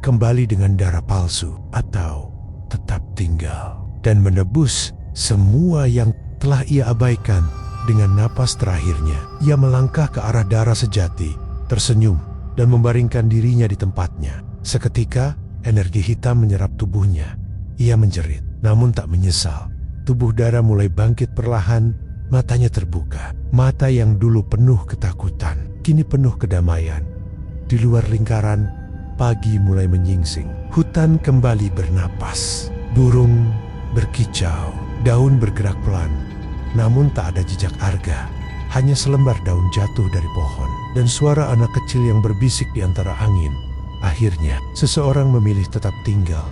A: kembali dengan darah palsu atau tetap tinggal dan menebus semua yang telah ia abaikan. Dengan napas terakhirnya, ia melangkah ke arah Dara sejati, tersenyum dan membaringkan dirinya di tempatnya. Seketika, energi hitam menyerap tubuhnya. Ia menjerit, namun tak menyesal. Tubuh Dara mulai bangkit perlahan. Matanya terbuka, mata yang dulu penuh ketakutan, kini penuh kedamaian. Di luar lingkaran, pagi mulai menyingsing. Hutan kembali bernapas, burung berkicau, daun bergerak pelan. Namun tak ada jejak Arga, hanya selembar daun jatuh dari pohon. Dan suara anak kecil yang berbisik di antara angin. Akhirnya, seseorang memilih tetap tinggal.